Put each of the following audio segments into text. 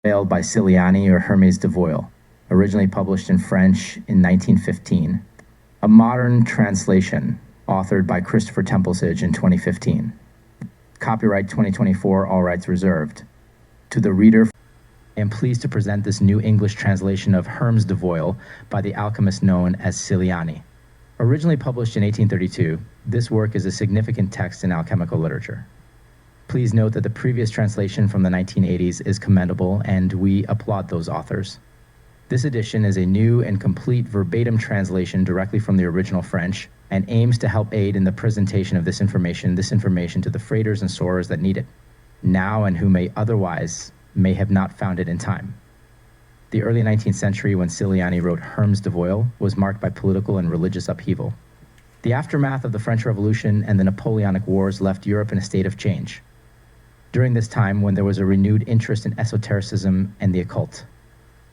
Unveiled by Cyliani or Hermès Dévoilé, originally published in French in 1915. A modern translation, authored by Christopher Templesage in 2015. Copyright 2024, all rights reserved. To the reader, I am pleased to present this new English translation of Hermès Dévoilé by the alchemist known as Cyliani. Originally published in 1832, this work is a significant text in alchemical literature. Please note that the previous translation from the 1980s is commendable, and we applaud those authors. This edition is a new and complete verbatim translation directly from the original French, and aims to help aid in the presentation of this information to the freighters and sorers that need it, now and who may have not found it in time. The early 19th century, when Cyliani wrote Hermès Dévoilé, was marked by political and religious upheaval. The aftermath of the French Revolution and the Napoleonic Wars left Europe in a state of change. During this time, when there was a renewed interest in esotericism and the occult,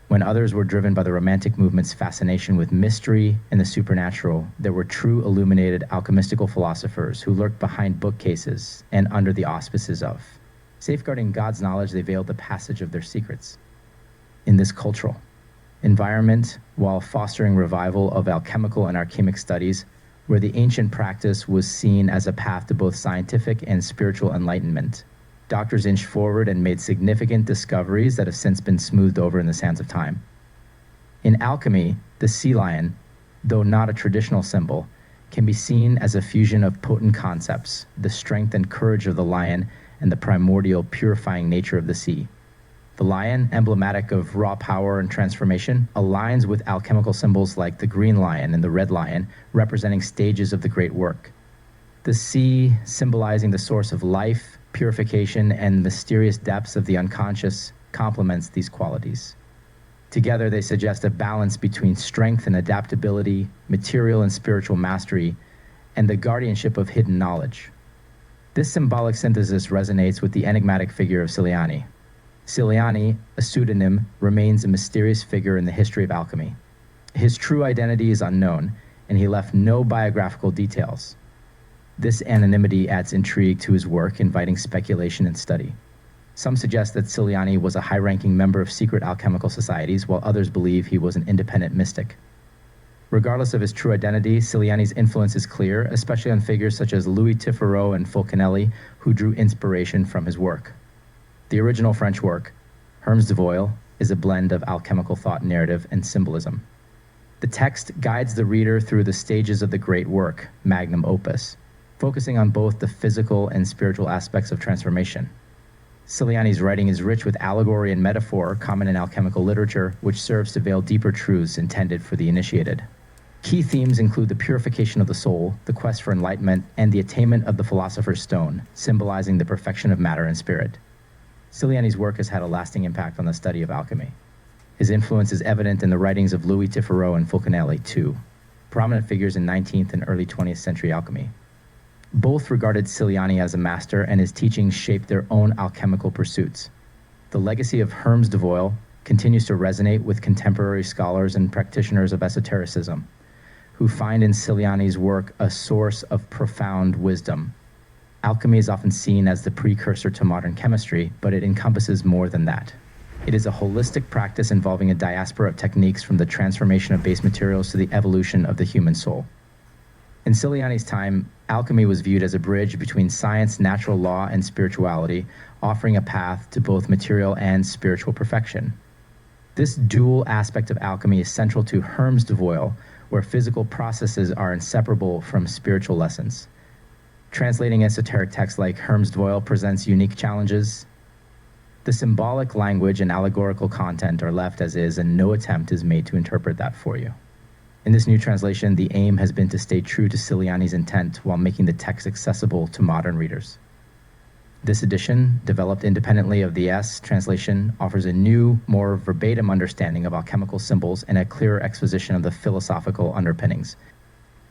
when others were driven by the Romantic movement's fascination with mystery and the supernatural, there were true illuminated alchemistical philosophers who lurked behind bookcases and under the auspices of. Safeguarding God's knowledge, they veiled the passage of their secrets. In this cultural environment, while fostering revival of alchemical and alchemic studies, where the ancient practice was seen as a path to both scientific and spiritual enlightenment, doctors inched forward and made significant discoveries that have since been smoothed over in the sands of time. In alchemy, the sea lion, though not a traditional symbol, can be seen as a fusion of potent concepts, the strength and courage of the lion and the primordial purifying nature of the sea. The lion, emblematic of raw power and transformation, aligns with alchemical symbols like the green lion and the red lion, representing stages of the great work. The sea, symbolizing the source of life, purification, and mysterious depths of the unconscious, complements these qualities. Together, they suggest a balance between strength and adaptability, material and spiritual mastery, and the guardianship of hidden knowledge. This symbolic synthesis resonates with the enigmatic figure of Cyliani. Cyliani, a pseudonym, remains a mysterious figure in the history of alchemy. His true identity is unknown, and he left no biographical details. This anonymity adds intrigue to his work, inviting speculation and study. Some suggest that Cyliani was a high-ranking member of secret alchemical societies, while others believe he was an independent mystic. Regardless of his true identity, Cyliani's influence is clear, especially on figures such as Louis Tiferot and Fulcanelli, who drew inspiration from his work. The original French work, Hermès Dévoilé, is a blend of alchemical thought, narrative, and symbolism. The text guides the reader through the stages of the great work, Magnum Opus, focusing on both the physical and spiritual aspects of transformation. Cyliani's writing is rich with allegory and metaphor, common in alchemical literature, which serves to veil deeper truths intended for the initiated. Key themes include the purification of the soul, the quest for enlightenment, and the attainment of the philosopher's stone, symbolizing the perfection of matter and spirit. Cyliani's work has had a lasting impact on the study of alchemy. His influence is evident in the writings of Louis Tiferot and Fulcanelli, too, prominent figures in 19th and early 20th century alchemy. Both regarded Cyliani as a master, and his teachings shaped their own alchemical pursuits. The legacy of Hermès Dévoilé continues to resonate with contemporary scholars and practitioners of esotericism, who find in Cyliani's work a source of profound wisdom. Alchemy is often seen as the precursor to modern chemistry, but it encompasses more than that. It is a holistic practice involving a diaspora of techniques, from the transformation of base materials to the evolution of the human soul. In Cyliani's time, alchemy was viewed as a bridge between science, natural law, and spirituality, offering a path to both material and spiritual perfection. This dual aspect of alchemy is central to Hermès Dévoilé, where physical processes are inseparable from spiritual lessons. Translating esoteric texts like Hermès Dévoilé presents unique challenges. The symbolic language and allegorical content are left as is, and no attempt is made to interpret that for you. In this new translation, the aim has been to stay true to Cyliani's intent while making the text accessible to modern readers. This edition, developed independently of the S translation, offers a new, more verbatim understanding of alchemical symbols and a clearer exposition of the philosophical underpinnings.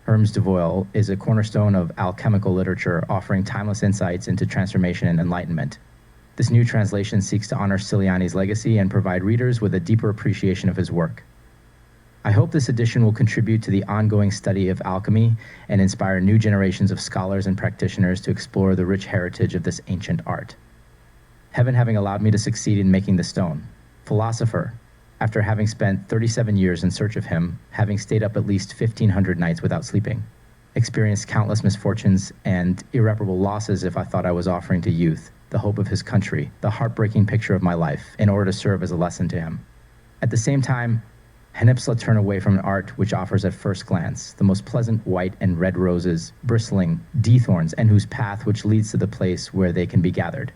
Hermès Dévoilé is a cornerstone of alchemical literature, offering timeless insights into transformation and enlightenment. This new translation seeks to honor Cyliani's legacy and provide readers with a deeper appreciation of his work. I hope this edition will contribute to the ongoing study of alchemy and inspire new generations of scholars and practitioners to explore the rich heritage of this ancient art. Heaven having allowed me to succeed in making the stone, Philosopher, after having spent 37 years in search of him, having stayed up at least 1,500 nights without sleeping, experienced countless misfortunes and irreparable losses if I thought I was offering to youth the hope of his country, the heartbreaking picture of my life, in order to serve as a lesson to him. At the same time, Henipsla turn away from an art which offers at first glance the most pleasant white and red roses, bristling thorns, and whose path which leads to the place where they can be gathered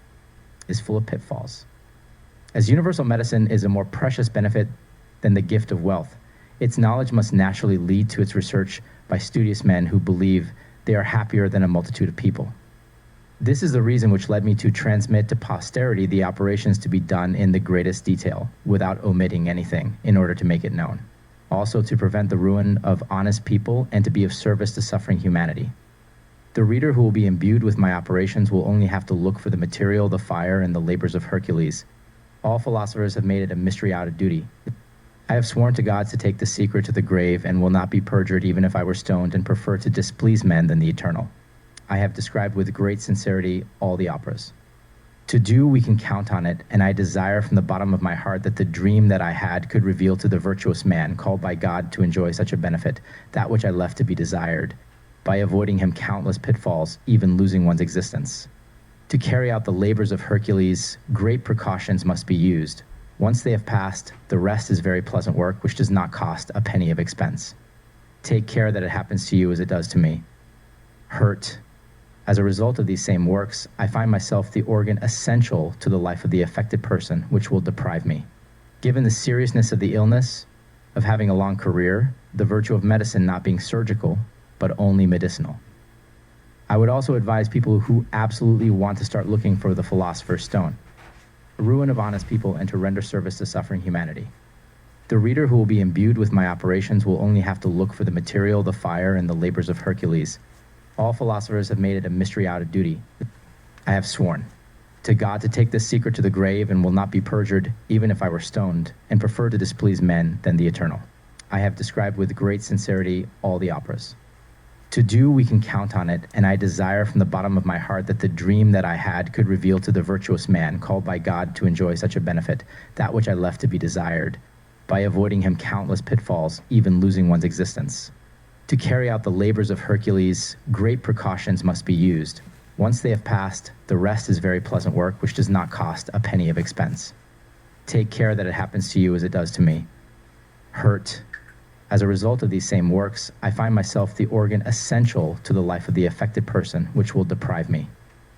is full of pitfalls. As universal medicine is a more precious benefit than the gift of wealth, its knowledge must naturally lead to its research by studious men who believe they are happier than a multitude of people. This is the reason which led me to transmit to posterity the operations to be done in the greatest detail, without omitting anything, in order to make it known. Also to prevent the ruin of honest people and to be of service to suffering humanity. The reader who will be imbued with my operations will only have to look for the material, the fire, and the labors of Hercules. All philosophers have made it a mystery out of duty. I have sworn to God to take the secret to the grave and will not be perjured even if I were stoned, and prefer to displease men than the eternal. I have described with great sincerity all the operas. To do, we can count on it, and I desire from the bottom of my heart that the dream that I had could reveal to the virtuous man, called by God to enjoy such a benefit, that which I left to be desired, by avoiding him countless pitfalls, even losing one's existence. To carry out the labors of Hercules, great precautions must be used. Once they have passed, the rest is very pleasant work, which does not cost a penny of expense. Take care that it happens to you as it does to me. Hurt. As a result of these same works, I find myself the organ essential to the life of the affected person, which will deprive me. Given the seriousness of the illness, of having a long career, the virtue of medicine not being surgical, but only medicinal. I would also advise people who absolutely want to start looking for the philosopher's stone, a ruin of honest people, and to render service to suffering humanity. The reader who will be imbued with my operations will only have to look for the material, the fire, and the labors of Hercules. All philosophers have made it a mystery out of duty. I have sworn to God to take this secret to the grave and will not be perjured even if I were stoned, and prefer to displease men than the eternal. I have described with great sincerity all the operas. To do, we can count on it, and I desire from the bottom of my heart that the dream that I had could reveal to the virtuous man, called by God to enjoy such a benefit, that which I left to be desired, by avoiding him countless pitfalls, even losing one's existence. To carry out the labors of Hercules, great precautions must be used. Once they have passed, the rest is very pleasant work, which does not cost a penny of expense. Take care that it happens to you as it does to me. Hurt. As a result of these same works, I find myself the organ essential to the life of the affected person, which will deprive me.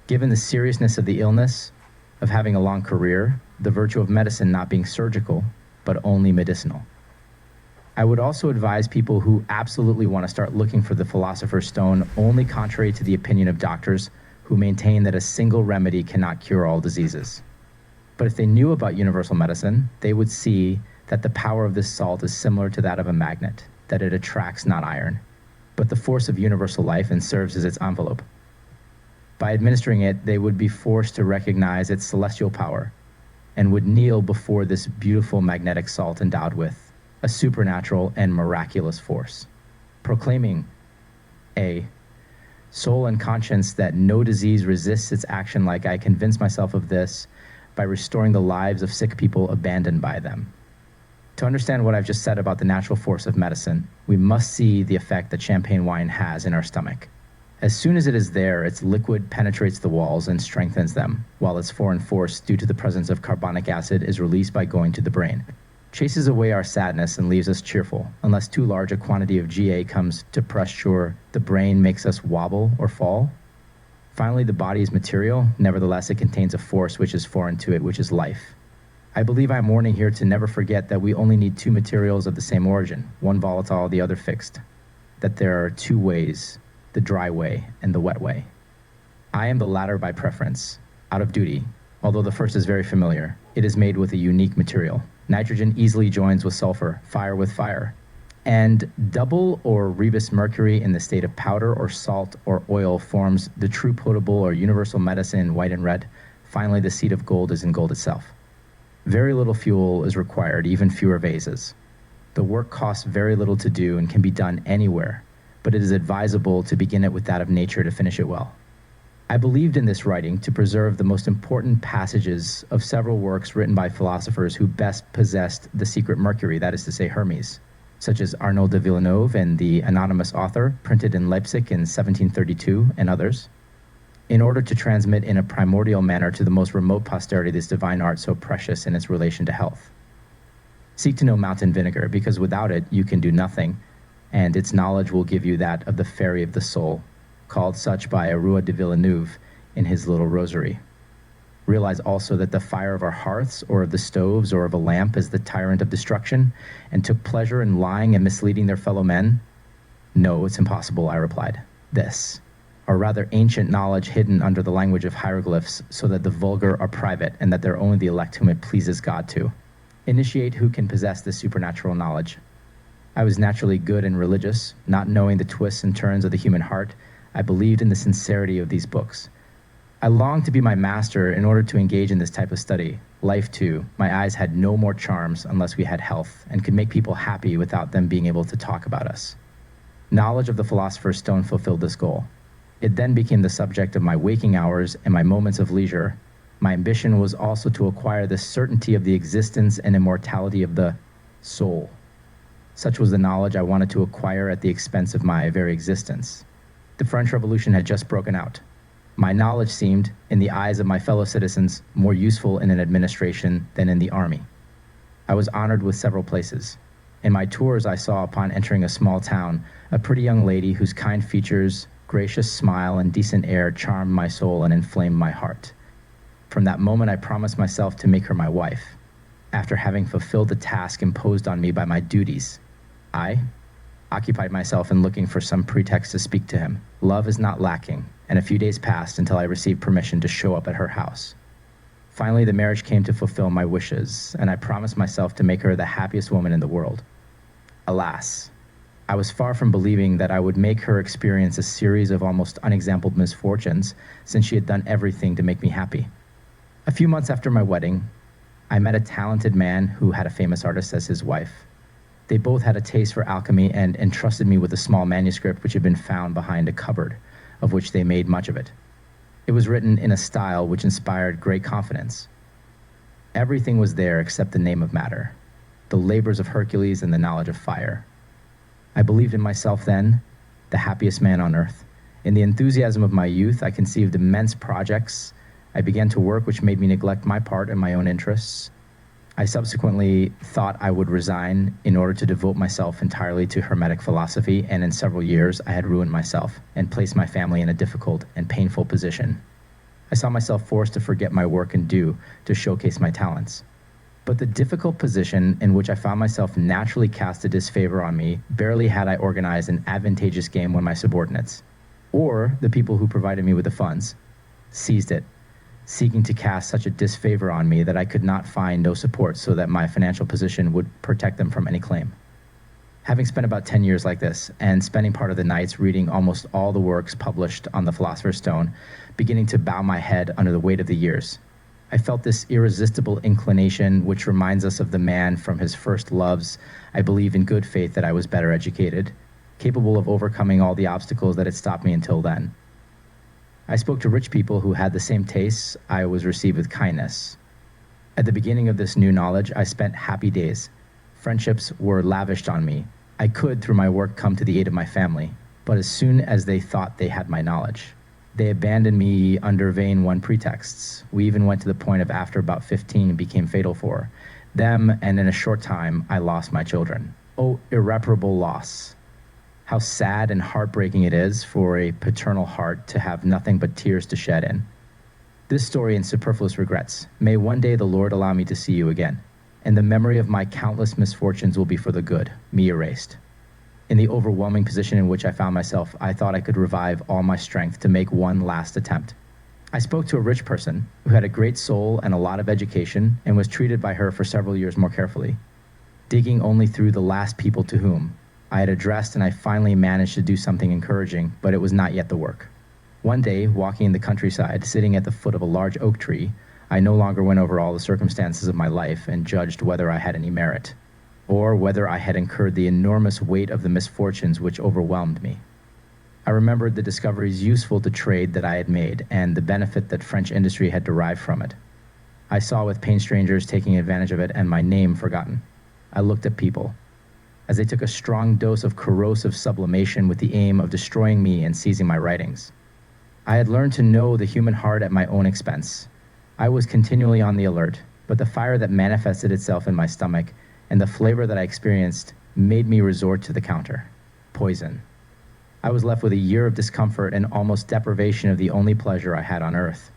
Given the seriousness of the illness, of having a long career, the virtue of medicine not being surgical, but only medicinal. I would also advise people who absolutely want to start looking for the philosopher's stone, only contrary to the opinion of doctors who maintain that a single remedy cannot cure all diseases. But if they knew about universal medicine, they would see that the power of this salt is similar to that of a magnet, that it attracts not iron, but the force of universal life, and serves as its envelope. By administering it, they would be forced to recognize its celestial power, and would kneel before this beautiful magnetic salt endowed with a supernatural and miraculous force, proclaiming a soul and conscience that no disease resists its action like I convince myself of this by restoring the lives of sick people abandoned by them. To understand what I've just said about the natural force of medicine, we must see the effect that champagne wine has in our stomach. As soon as it is there, its liquid penetrates the walls and strengthens them, while its foreign force, due to the presence of carbonic acid, is released by going to the brain. Chases away our sadness and leaves us cheerful, unless too large a quantity of GA comes to pressure the brain, makes us wobble or fall. Finally, the body is material, nevertheless it contains a force which is foreign to it, which is life. I believe I'm warning here to never forget that we only need two materials of the same origin, one volatile, the other fixed, that there are two ways, the dry way and the wet way. I am the latter by preference, out of duty, although the first is very familiar. It is made with a unique material. Nitrogen easily joins with sulfur, fire with fire. And double or rebus mercury in the state of powder or salt or oil forms the true potable or universal medicine, white and red. Finally, the seed of gold is in gold itself. Very little fuel is required, even fewer vases. The work costs very little to do and can be done anywhere, but it is advisable to begin it with that of nature to finish it well. I believed in this writing to preserve the most important passages of several works written by philosophers who best possessed the secret mercury, that is to say Hermes, such as Arnauld de Villeneuve and the anonymous author, printed in Leipzig in 1732, and others, in order to transmit in a primordial manner to the most remote posterity this divine art so precious in its relation to health. Seek to know mountain vinegar, because without it you can do nothing, and its knowledge will give you that of the fairy of the soul, called such by Arnauld de Villeneuve in his Little Rosary. Realize also that the fire of our hearths, or of the stoves, or of a lamp is the tyrant of destruction, and took pleasure in lying and misleading their fellow men? No, it's impossible, I replied. This, or rather ancient knowledge hidden under the language of hieroglyphs, so that the vulgar are private, and that they're only the elect whom it pleases God to. Initiate who can possess this supernatural knowledge. I was naturally good and religious, not knowing the twists and turns of the human heart. I believed in the sincerity of these books. I longed to be my master in order to engage in this type of study. Life, too. My eyes had no more charms unless we had health, and could make people happy without them being able to talk about us. Knowledge of the Philosopher's Stone fulfilled this goal. It then became the subject of my waking hours and my moments of leisure. My ambition was also to acquire the certainty of the existence and immortality of the soul. Such was the knowledge I wanted to acquire at the expense of my very existence. The French Revolution had just broken out. My knowledge seemed, in the eyes of my fellow citizens, more useful in an administration than in the army. I was honored with several places. In my tours, I saw upon entering a small town a pretty young lady whose kind features, gracious smile, and decent air charmed my soul and inflamed my heart. From that moment, I promised myself to make her my wife. After having fulfilled the task imposed on me by my duties, I occupied myself in looking for some pretext to speak to him. Love is not lacking, and a few days passed until I received permission to show up at her house. Finally, the marriage came to fulfill my wishes, and I promised myself to make her the happiest woman in the world. Alas, I was far from believing that I would make her experience a series of almost unexampled misfortunes, since she had done everything to make me happy. A few months after my wedding, I met a talented man who had a famous artist as his wife. They both had a taste for alchemy and entrusted me with a small manuscript which had been found behind a cupboard, of which they made much of it. It was written in a style which inspired great confidence. Everything was there except the name of matter, the labors of Hercules and the knowledge of fire. I believed in myself then, the happiest man on earth. In the enthusiasm of my youth, I conceived immense projects. I began to work which made me neglect my part and my own interests. I subsequently thought I would resign in order to devote myself entirely to Hermetic philosophy, and in several years I had ruined myself and placed my family in a difficult and painful position. I saw myself forced to forget my work and do to showcase my talents. But the difficult position in which I found myself naturally cast a disfavor on me. Barely had I organized an advantageous game when my subordinates, or the people who provided me with the funds, seized it, seeking to cast such a disfavor on me that I could not find no support so that my financial position would protect them from any claim. Having spent about 10 years like this, and spending part of the nights reading almost all the works published on the Philosopher's Stone, beginning to bow my head under the weight of the years, I felt this irresistible inclination which reminds us of the man from his first loves. I believe in good faith that I was better educated, capable of overcoming all the obstacles that had stopped me until then. I spoke to rich people who had the same tastes. I was received with kindness. At the beginning of this new knowledge, I spent happy days. Friendships were lavished on me. I could, through my work, come to the aid of my family. But as soon as they thought they had my knowledge, they abandoned me under vain one pretexts. We even went to the point of, after about 15, became fatal for them, and in a short time, I lost my children. Oh, irreparable loss. How sad and heartbreaking it is for a paternal heart to have nothing but tears to shed in. This story and superfluous regrets. May one day the Lord allow me to see you again, and the memory of my countless misfortunes will be for the good, me erased. In the overwhelming position in which I found myself, I thought I could revive all my strength to make one last attempt. I spoke to a rich person who had a great soul and a lot of education, and was treated by her for several years more carefully, digging only through the last people to whom I had addressed, and I finally managed to do something encouraging, but it was not yet the work. One day, walking in the countryside, sitting at the foot of a large oak tree, I no longer went over all the circumstances of my life and judged whether I had any merit, or whether I had incurred the enormous weight of the misfortunes which overwhelmed me. I remembered the discoveries useful to trade that I had made and the benefit that French industry had derived from it. I saw with pain strangers taking advantage of it and my name forgotten. I looked at people as they took a strong dose of corrosive sublimation with the aim of destroying me and seizing my writings. I had learned to know the human heart at my own expense. I was continually on the alert, but the fire that manifested itself in my stomach and the flavor that I experienced made me resort to the counter: poison. I was left with a year of discomfort and almost deprivation of the only pleasure I had on earth.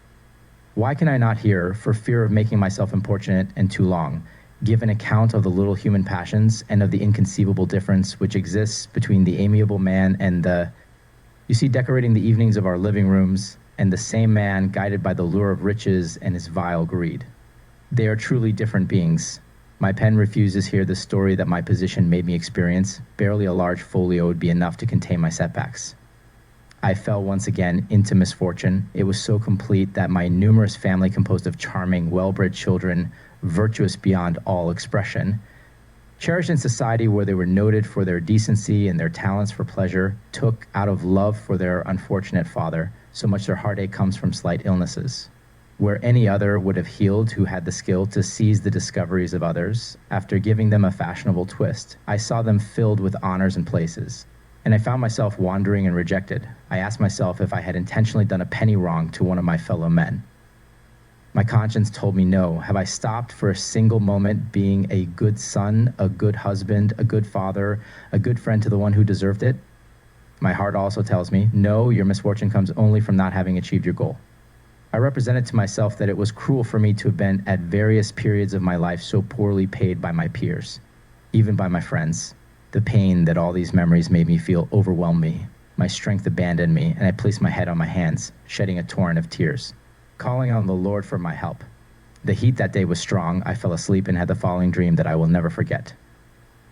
Why can I not here, for fear of making myself importunate and too long, give an account of the little human passions and of the inconceivable difference which exists between the amiable man and the, you see, decorating the evenings of our living rooms, and the same man guided by the lure of riches and his vile greed? They are truly different beings. My pen refuses here the story that my position made me experience. Barely a large folio would be enough to contain my setbacks. I fell once again into misfortune. It was so complete that my numerous family, composed of charming, well-bred children, virtuous beyond all expression, cherished in society where they were noted for their decency and their talents for pleasure, took, out of love for their unfortunate father, so much their heartache comes from slight illnesses. Where any other would have healed who had the skill to seize the discoveries of others, after giving them a fashionable twist, I saw them filled with honors and places, and I found myself wandering and rejected. I asked myself if I had intentionally done a penny wrong to one of my fellow men. My conscience told me no. Have I stopped for a single moment being a good son, a good husband, a good father, a good friend to the one who deserved it? My heart also tells me, no, your misfortune comes only from not having achieved your goal. I represented to myself that it was cruel for me to have been at various periods of my life so poorly paid by my peers, even by my friends. The pain that all these memories made me feel overwhelmed me. My strength abandoned me, and I placed my head on my hands, shedding a torrent of tears, calling on the Lord for my help. The heat that day was strong. I fell asleep and had the following dream that I will never forget.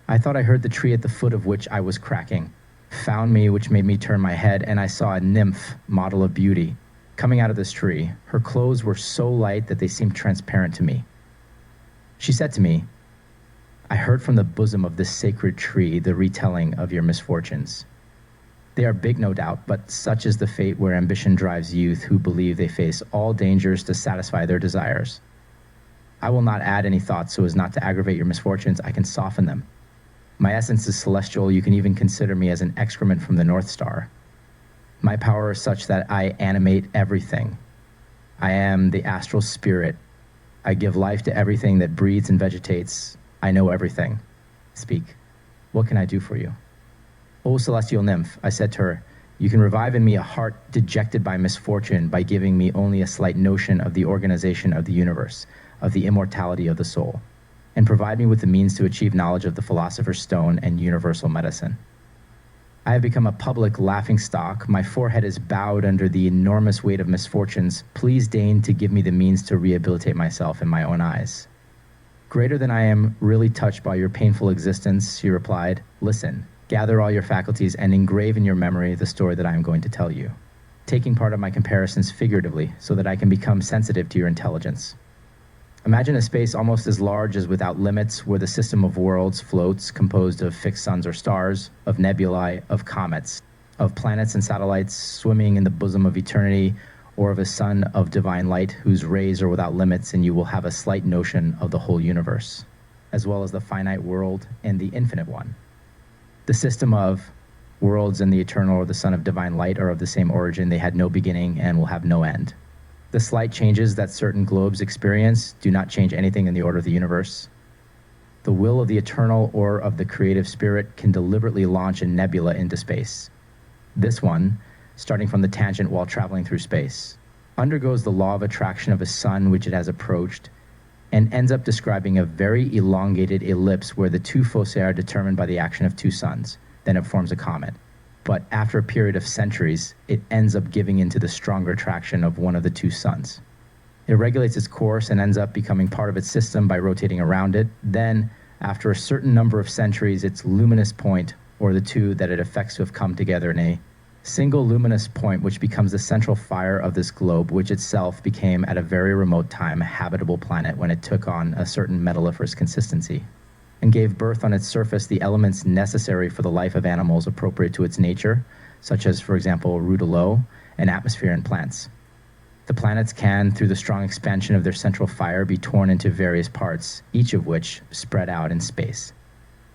I thought I heard the tree at the foot of which I was cracking, found me, which made me turn my head, and I saw a nymph, model of beauty, coming out of this tree. Her clothes were so light that they seemed transparent to me. She said to me, I heard from the bosom of this sacred tree the retelling of your misfortunes. They are big, no doubt, but such is the fate where ambition drives youth who believe they face all dangers to satisfy their desires. I will not add any thoughts so as not to aggravate your misfortunes. I can soften them. My essence is celestial. You can even consider me as an excrement from the North Star. My power is such that I animate everything. I am the astral spirit. I give life to everything that breathes and vegetates. I know everything. Speak. What can I do for you? O celestial nymph, I said to her, you can revive in me a heart dejected by misfortune by giving me only a slight notion of the organization of the universe, of the immortality of the soul, and provide me with the means to achieve knowledge of the philosopher's stone and universal medicine. I have become a public laughingstock. My forehead is bowed under the enormous weight of misfortunes. Please deign to give me the means to rehabilitate myself in my own eyes. Greater than I am really touched by your painful existence, she replied. Listen, gather all your faculties and engrave in your memory the story that I am going to tell you, taking part of my comparisons figuratively so that I can become sensitive to your intelligence. Imagine a space almost as large as without limits, where the system of worlds floats, composed of fixed suns or stars, of nebulae, of comets, of planets and satellites swimming in the bosom of eternity, or of a sun of divine light whose rays are without limits, and you will have a slight notion of the whole universe, as well as the finite world and the infinite one. The system of worlds and the eternal or the sun of divine light are of the same origin. They had no beginning and will have no end. The slight changes that certain globes experience do not change anything in the order of the universe. The will of the eternal or of the creative spirit can deliberately launch a nebula into space. This one, starting from the tangent while traveling through space, undergoes the law of attraction of a sun which it has approached, and ends up describing a very elongated ellipse where the two foci are determined by the action of two suns. Then it forms a comet. But after a period of centuries, it ends up giving into the stronger attraction of one of the two suns. It regulates its course and ends up becoming part of its system by rotating around it. Then, after a certain number of centuries, its luminous point, or the two that it affects to have come together in a single luminous point, which becomes the central fire of this globe, which itself became at a very remote time a habitable planet when it took on a certain metalliferous consistency. and gave birth on its surface the elements necessary for the life of animals appropriate to its nature, such as, for example, root aloe and atmosphere in plants. The planets can, through the strong expansion of their central fire, be torn into various parts, each of which, spread out in space,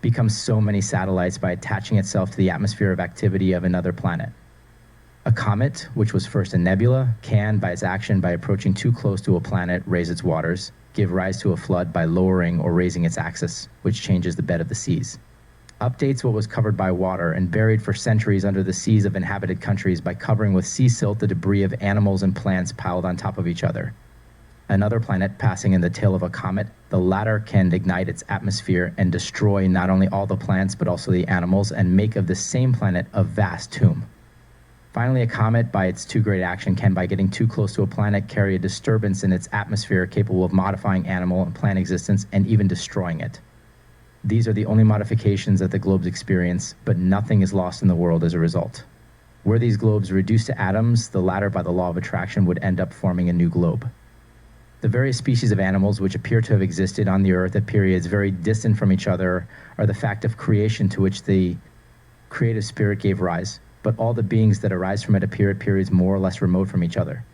becomes so many satellites by attaching itself to the atmosphere of activity of another planet. A comet, which was first a nebula, can, by its action by approaching too close to a planet, raise its waters, give rise to a flood by lowering or raising its axis, which changes the bed of the seas. Updates what was covered by water and buried for centuries under the seas of inhabited countries by covering with sea silt the debris of animals and plants piled on top of each other. Another planet passing in the tail of a comet, the latter can ignite its atmosphere and destroy not only all the plants but also the animals and make of the same planet a vast tomb. Finally, a comet, by its too great action, can, by getting too close to a planet, carry a disturbance in its atmosphere capable of modifying animal and plant existence and even destroying it. These are the only modifications that the globes experience, but nothing is lost in the world as a result. Were these globes reduced to atoms, the latter, by the law of attraction, would end up forming a new globe. The various species of animals which appear to have existed on the Earth at periods very distant from each other are the fact of creation to which the creative spirit gave rise, but all the beings that arise from it appear at periods more or less remote from each other.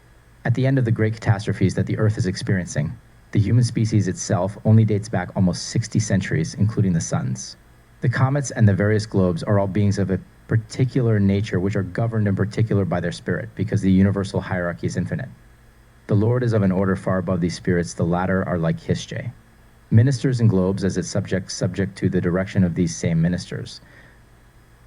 At the end of the great catastrophes that the Earth is experiencing, the human species itself only dates back almost 60 centuries, including the suns. The comets and the various globes are all beings of a particular nature which are governed in particular by their spirit, because the universal hierarchy is infinite. The Lord is of an order far above these spirits, the latter are like Hisje. Ministers and globes as its subject to the direction of these same ministers.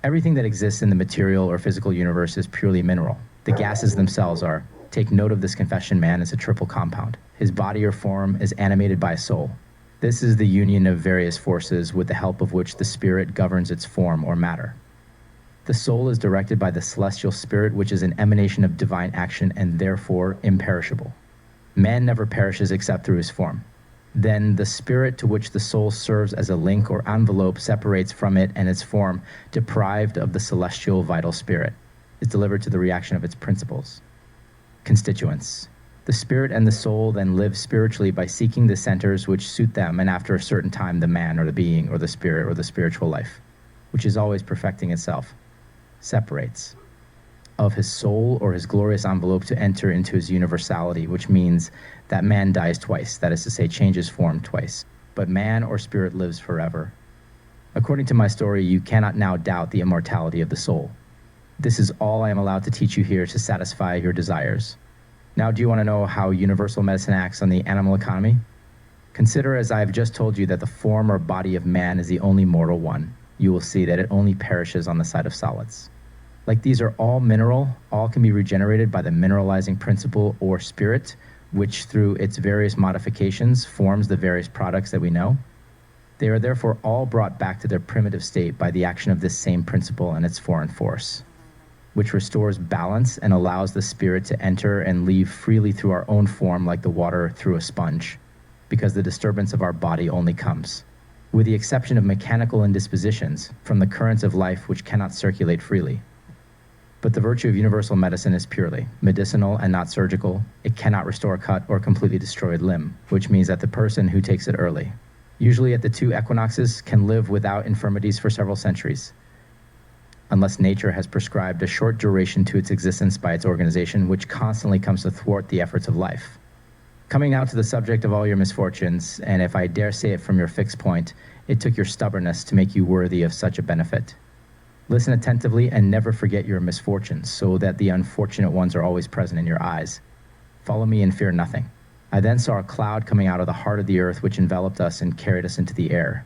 Everything that exists in the material or physical universe is purely mineral. The gases themselves are. Take note of this confession: man is a triple compound. His body or form is animated by a soul. This is the union of various forces with the help of which the spirit governs its form or matter. The soul is directed by the celestial spirit, which is an emanation of divine action and therefore imperishable. Man never perishes except through his form. Then the spirit to which the soul serves as a link or envelope separates from it and its form, deprived of the celestial vital spirit, is delivered to the reaction of its principles. Constituents. The spirit and the soul then live spiritually by seeking the centers which suit them, and after a certain time the man or the being or the spirit or the spiritual life, which is always perfecting itself, separates of his soul or his glorious envelope to enter into his universality, which means that man dies twice, that is to say, changes form twice, but man or spirit lives forever. According to my story, you cannot now doubt the immortality of the soul. This is all I am allowed to teach you here to satisfy your desires. Now, do you want to know how universal medicine acts on the animal economy? Consider, as I have just told you, that the form or body of man is the only mortal one. You will see that it only perishes on the side of solids. Like these are all mineral, all can be regenerated by the mineralizing principle or spirit, which through its various modifications forms the various products that we know. They are therefore all brought back to their primitive state by the action of this same principle and its foreign force, which restores balance and allows the spirit to enter and leave freely through our own form like the water through a sponge, because the disturbance of our body only comes, with the exception of mechanical indispositions, from the currents of life which cannot circulate freely. But the virtue of universal medicine is purely medicinal and not surgical. It cannot restore a cut or completely destroyed limb, which means that the person who takes it early, usually at the 2 equinoxes, can live without infirmities for several centuries, unless nature has prescribed a short duration to its existence by its organization, which constantly comes to thwart the efforts of life. Coming now to the subject of all your misfortunes, and if I dare say it from your fixed point, it took your stubbornness to make you worthy of such a benefit. Listen attentively and never forget your misfortunes, so that the unfortunate ones are always present in your eyes. Follow me and fear nothing. I then saw a cloud coming out of the heart of the earth, which enveloped us and carried us into the air.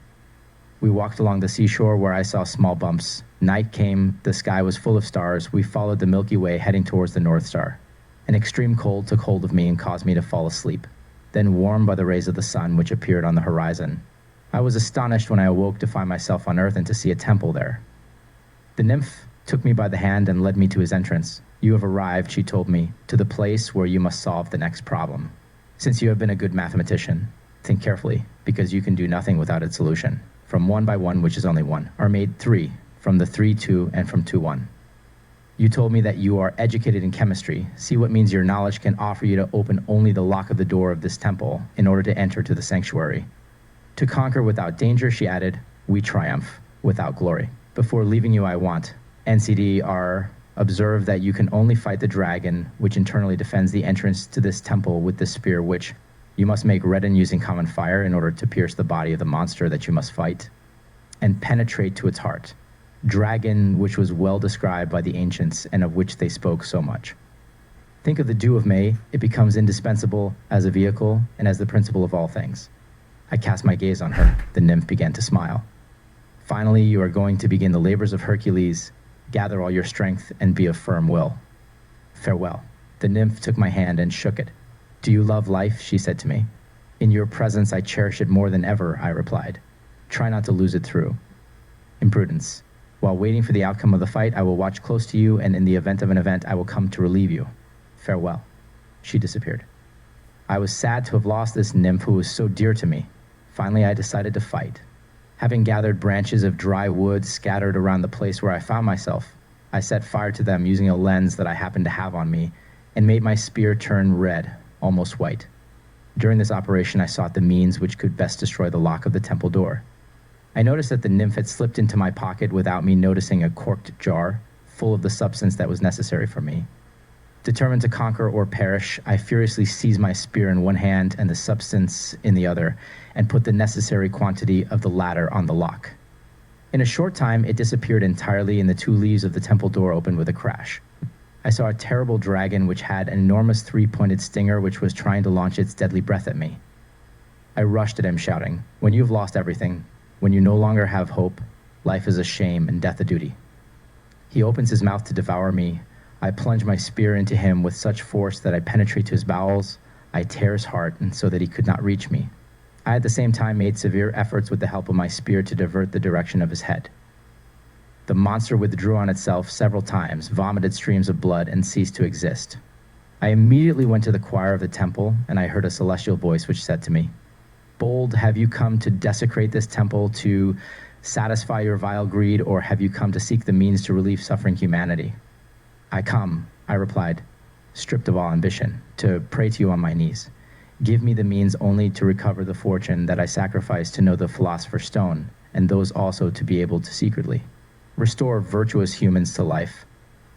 We walked along the seashore where I saw small bumps. Night came, the sky was full of stars. We followed the Milky Way heading towards the North Star. An extreme cold took hold of me and caused me to fall asleep, then warmed by the rays of the sun which appeared on the horizon. I was astonished when I awoke to find myself on earth and to see a temple there. The nymph took me by the hand and led me to his entrance. You have arrived, she told me, to the place where you must solve the next problem. Since you have been a good mathematician, think carefully, because you can do nothing without its solution. From 1 by 1, which is only 1, are made 3, from the 3, 2, and from 2, 1. You told me that you are educated in chemistry. See what means your knowledge can offer you to open only the lock of the door of this temple in order to enter to the sanctuary. To conquer without danger, she added, we triumph without glory. Before leaving you, I want NCDR. Observe that you can only fight the dragon, which internally defends the entrance to this temple with the spear, which you must make redden using common fire in order to pierce the body of the monster that you must fight, and penetrate to its heart. Dragon, which was well described by the ancients and of which they spoke so much. Think of the dew of May, it becomes indispensable as a vehicle and as the principle of all things. I cast my gaze on her. The nymph began to smile. Finally, you are going to begin the labors of Hercules. Gather all your strength and be of firm will. Farewell. The nymph took my hand and shook it. Do you love life? She said to me. In your presence, I cherish it more than ever, I replied. Try not to lose it through imprudence. While waiting for the outcome of the fight, I will watch close to you, and in the event of an event, I will come to relieve you. Farewell. She disappeared. I was sad to have lost this nymph who was so dear to me. Finally, I decided to fight. Having gathered branches of dry wood scattered around the place where I found myself, I set fire to them using a lens that I happened to have on me and made my spear turn red, almost white. During this operation, I sought the means which could best destroy the lock of the temple door. I noticed that the nymph had slipped into my pocket without me noticing a corked jar full of the substance that was necessary for me. Determined to conquer or perish, I furiously seized my spear in one hand and the substance in the other, and put the necessary quantity of the latter on the lock. In a short time, it disappeared entirely, and the two leaves of the temple door opened with a crash. I saw a terrible dragon which had an enormous three-pointed stinger which was trying to launch its deadly breath at me. I rushed at him, shouting, when you've lost everything, when you no longer have hope, life is a shame and death a duty. He opens his mouth to devour me. I plunge my spear into him with such force that I penetrate to his bowels. I tear his heart, and so that he could not reach me. I at the same time made severe efforts with the help of my spear to divert the direction of his head. The monster withdrew on itself several times, vomited streams of blood, and ceased to exist. I immediately went to the choir of the temple, and I heard a celestial voice which said to me, Bold, have you come to desecrate this temple, to satisfy your vile greed, or have you come to seek the means to relieve suffering humanity? I come, I replied, stripped of all ambition, to pray to you on my knees. Give me the means only to recover the fortune that I sacrificed to know the philosopher's stone, and those also to be able to secretly restore virtuous humans to life.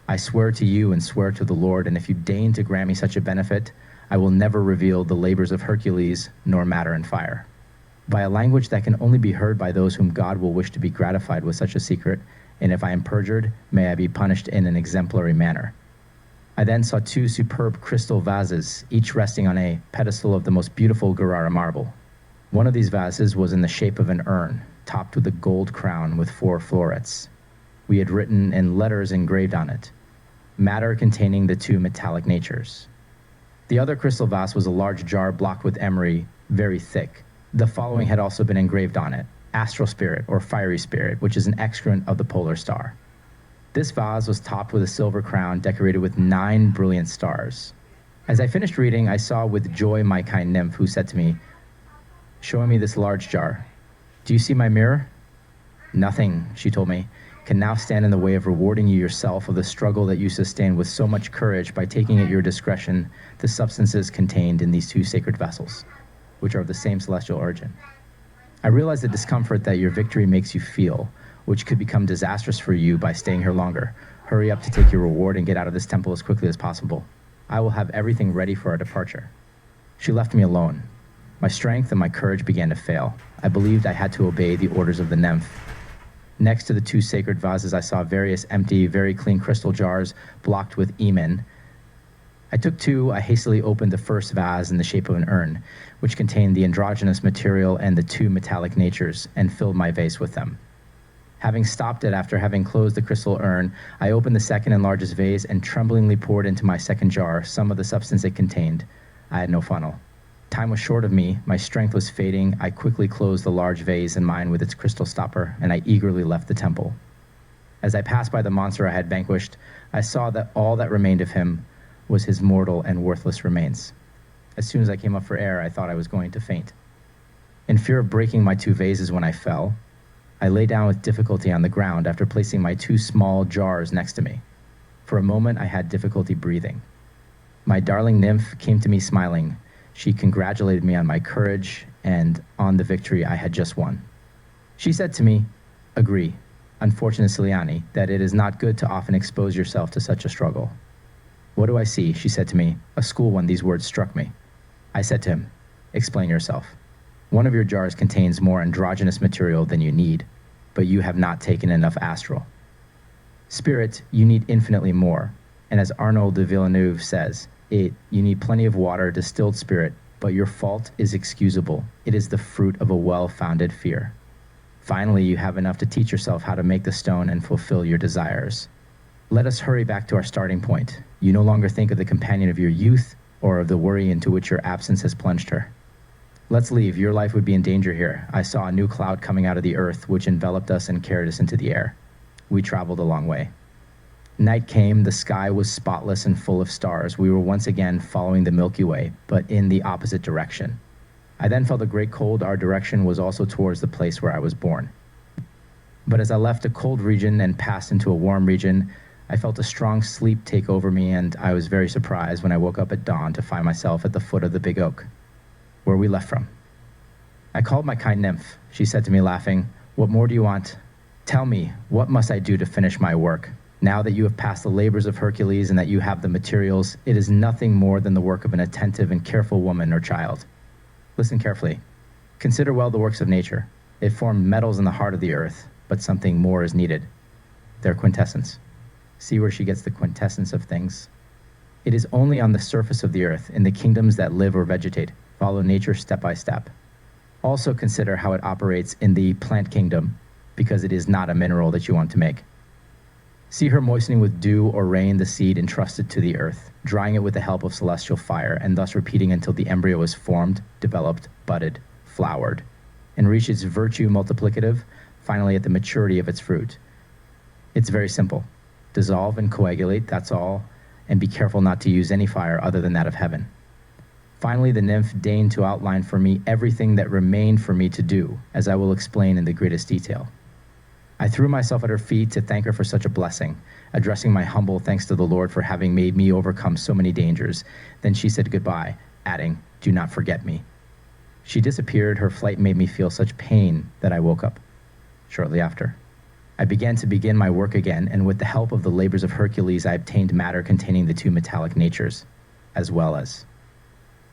I swear to you and swear to the Lord, and if you deign to grant me such a benefit, I will never reveal the labors of Hercules, nor matter and fire. By a language that can only be heard by those whom God will wish to be gratified with such a secret, and if I am perjured, may I be punished in an exemplary manner. I then saw two superb crystal vases, each resting on a pedestal of the most beautiful Carrara marble. One of these vases was in the shape of an urn, topped with a gold crown with 4 florets. We had written in letters engraved on it, matter containing the 2 metallic natures. The other crystal vase was a large jar blocked with emery, very thick. The following had also been engraved on it, astral spirit or fiery spirit, which is an excrement of the polar star. This vase was topped with a silver crown decorated with 9 brilliant stars. As I finished reading, I saw with joy my kind nymph, who said to me, showing me this large jar, do you see my mirror? Nothing, she told me, can now stand in the way of rewarding you yourself of the struggle that you sustained with so much courage by taking at your discretion the substances contained in these 2 sacred vessels, which are of the same celestial origin. I realize the discomfort that your victory makes you feel, which could become disastrous for you by staying here longer. Hurry up to take your reward and get out of this temple as quickly as possible. I will have everything ready for our departure. She left me alone. My strength and my courage began to fail. I believed I had to obey the orders of the nymph. Next to the 2 sacred vases, I saw various empty, very clean crystal jars blocked with emen. I took 2. I hastily opened the first vase in the shape of an urn, which contained the androgynous material and the 2 metallic natures, and filled my vase with them. Having stopped it after having closed the crystal urn, I opened the second and largest vase and tremblingly poured into my second jar some of the substance it contained. I had no funnel. Time was short of me, my strength was fading. I quickly closed the large vase in mine with its crystal stopper, and I eagerly left the temple. As I passed by the monster I had vanquished, I saw that all that remained of him was his mortal and worthless remains. As soon as I came up for air, I thought I was going to faint. In fear of breaking my 2 vases when I fell, I lay down with difficulty on the ground after placing my 2 small jars next to me. For a moment, I had difficulty breathing. My darling nymph came to me smiling. She congratulated me on my courage and on the victory I had just won. She said to me, "Agree, unfortunate Cyliani, that it is not good to often expose yourself to such a struggle." "What do I see?" she said to me. A school one, these words struck me. I said to him, "Explain yourself. One of your jars contains more androgynous material than you need, but you have not taken enough astral. Spirit, you need infinitely more, and as Arnauld de Villeneuve says, you need plenty of water, distilled spirit, but your fault is excusable. It is the fruit of a well-founded fear. Finally, you have enough to teach yourself how to make the stone and fulfill your desires. Let us hurry back to our starting point. You no longer think of the companion of your youth or of the worry into which your absence has plunged her. Let's leave. Your life would be in danger here. I saw a new cloud coming out of the earth, which enveloped us and carried us into the air. We traveled a long way. Night came, the sky was spotless and full of stars. We were once again following the Milky Way, but in the opposite direction. I then felt a great cold. Our direction was also towards the place where I was born. But as I left a cold region and passed into a warm region, I felt a strong sleep take over me, and I was very surprised when I woke up at dawn to find myself at the foot of the big oak, where we left from. I called my kind nymph. She said to me, laughing, "What more do you want? Tell me, what must I do to finish my work? Now that you have passed the labors of Hercules and that you have the materials, it is nothing more than the work of an attentive and careful woman or child. Listen carefully. Consider well the works of nature. It formed metals in the heart of the earth, but something more is needed. Their quintessence. See where she gets the quintessence of things? It is only on the surface of the earth, in the kingdoms that live or vegetate. Follow nature step by step. Also consider how it operates in the plant kingdom, because it is not a mineral that you want to make. See her moistening with dew or rain the seed entrusted to the earth, drying it with the help of celestial fire, and thus repeating until the embryo is formed, developed, budded, flowered, and reach its virtue multiplicative, finally at the maturity of its fruit. It's very simple. Dissolve and coagulate, that's all, and be careful not to use any fire other than that of heaven." Finally, the nymph deigned to outline for me everything that remained for me to do, as I will explain in the greatest detail. I threw myself at her feet to thank her for such a blessing, addressing my humble thanks to the Lord for having made me overcome so many dangers. Then she said goodbye, adding, "Do not forget me." She disappeared. Her flight made me feel such pain that I woke up shortly after. I began my work again, and with the help of the labors of Hercules, I obtained matter containing the two metallic natures, as well as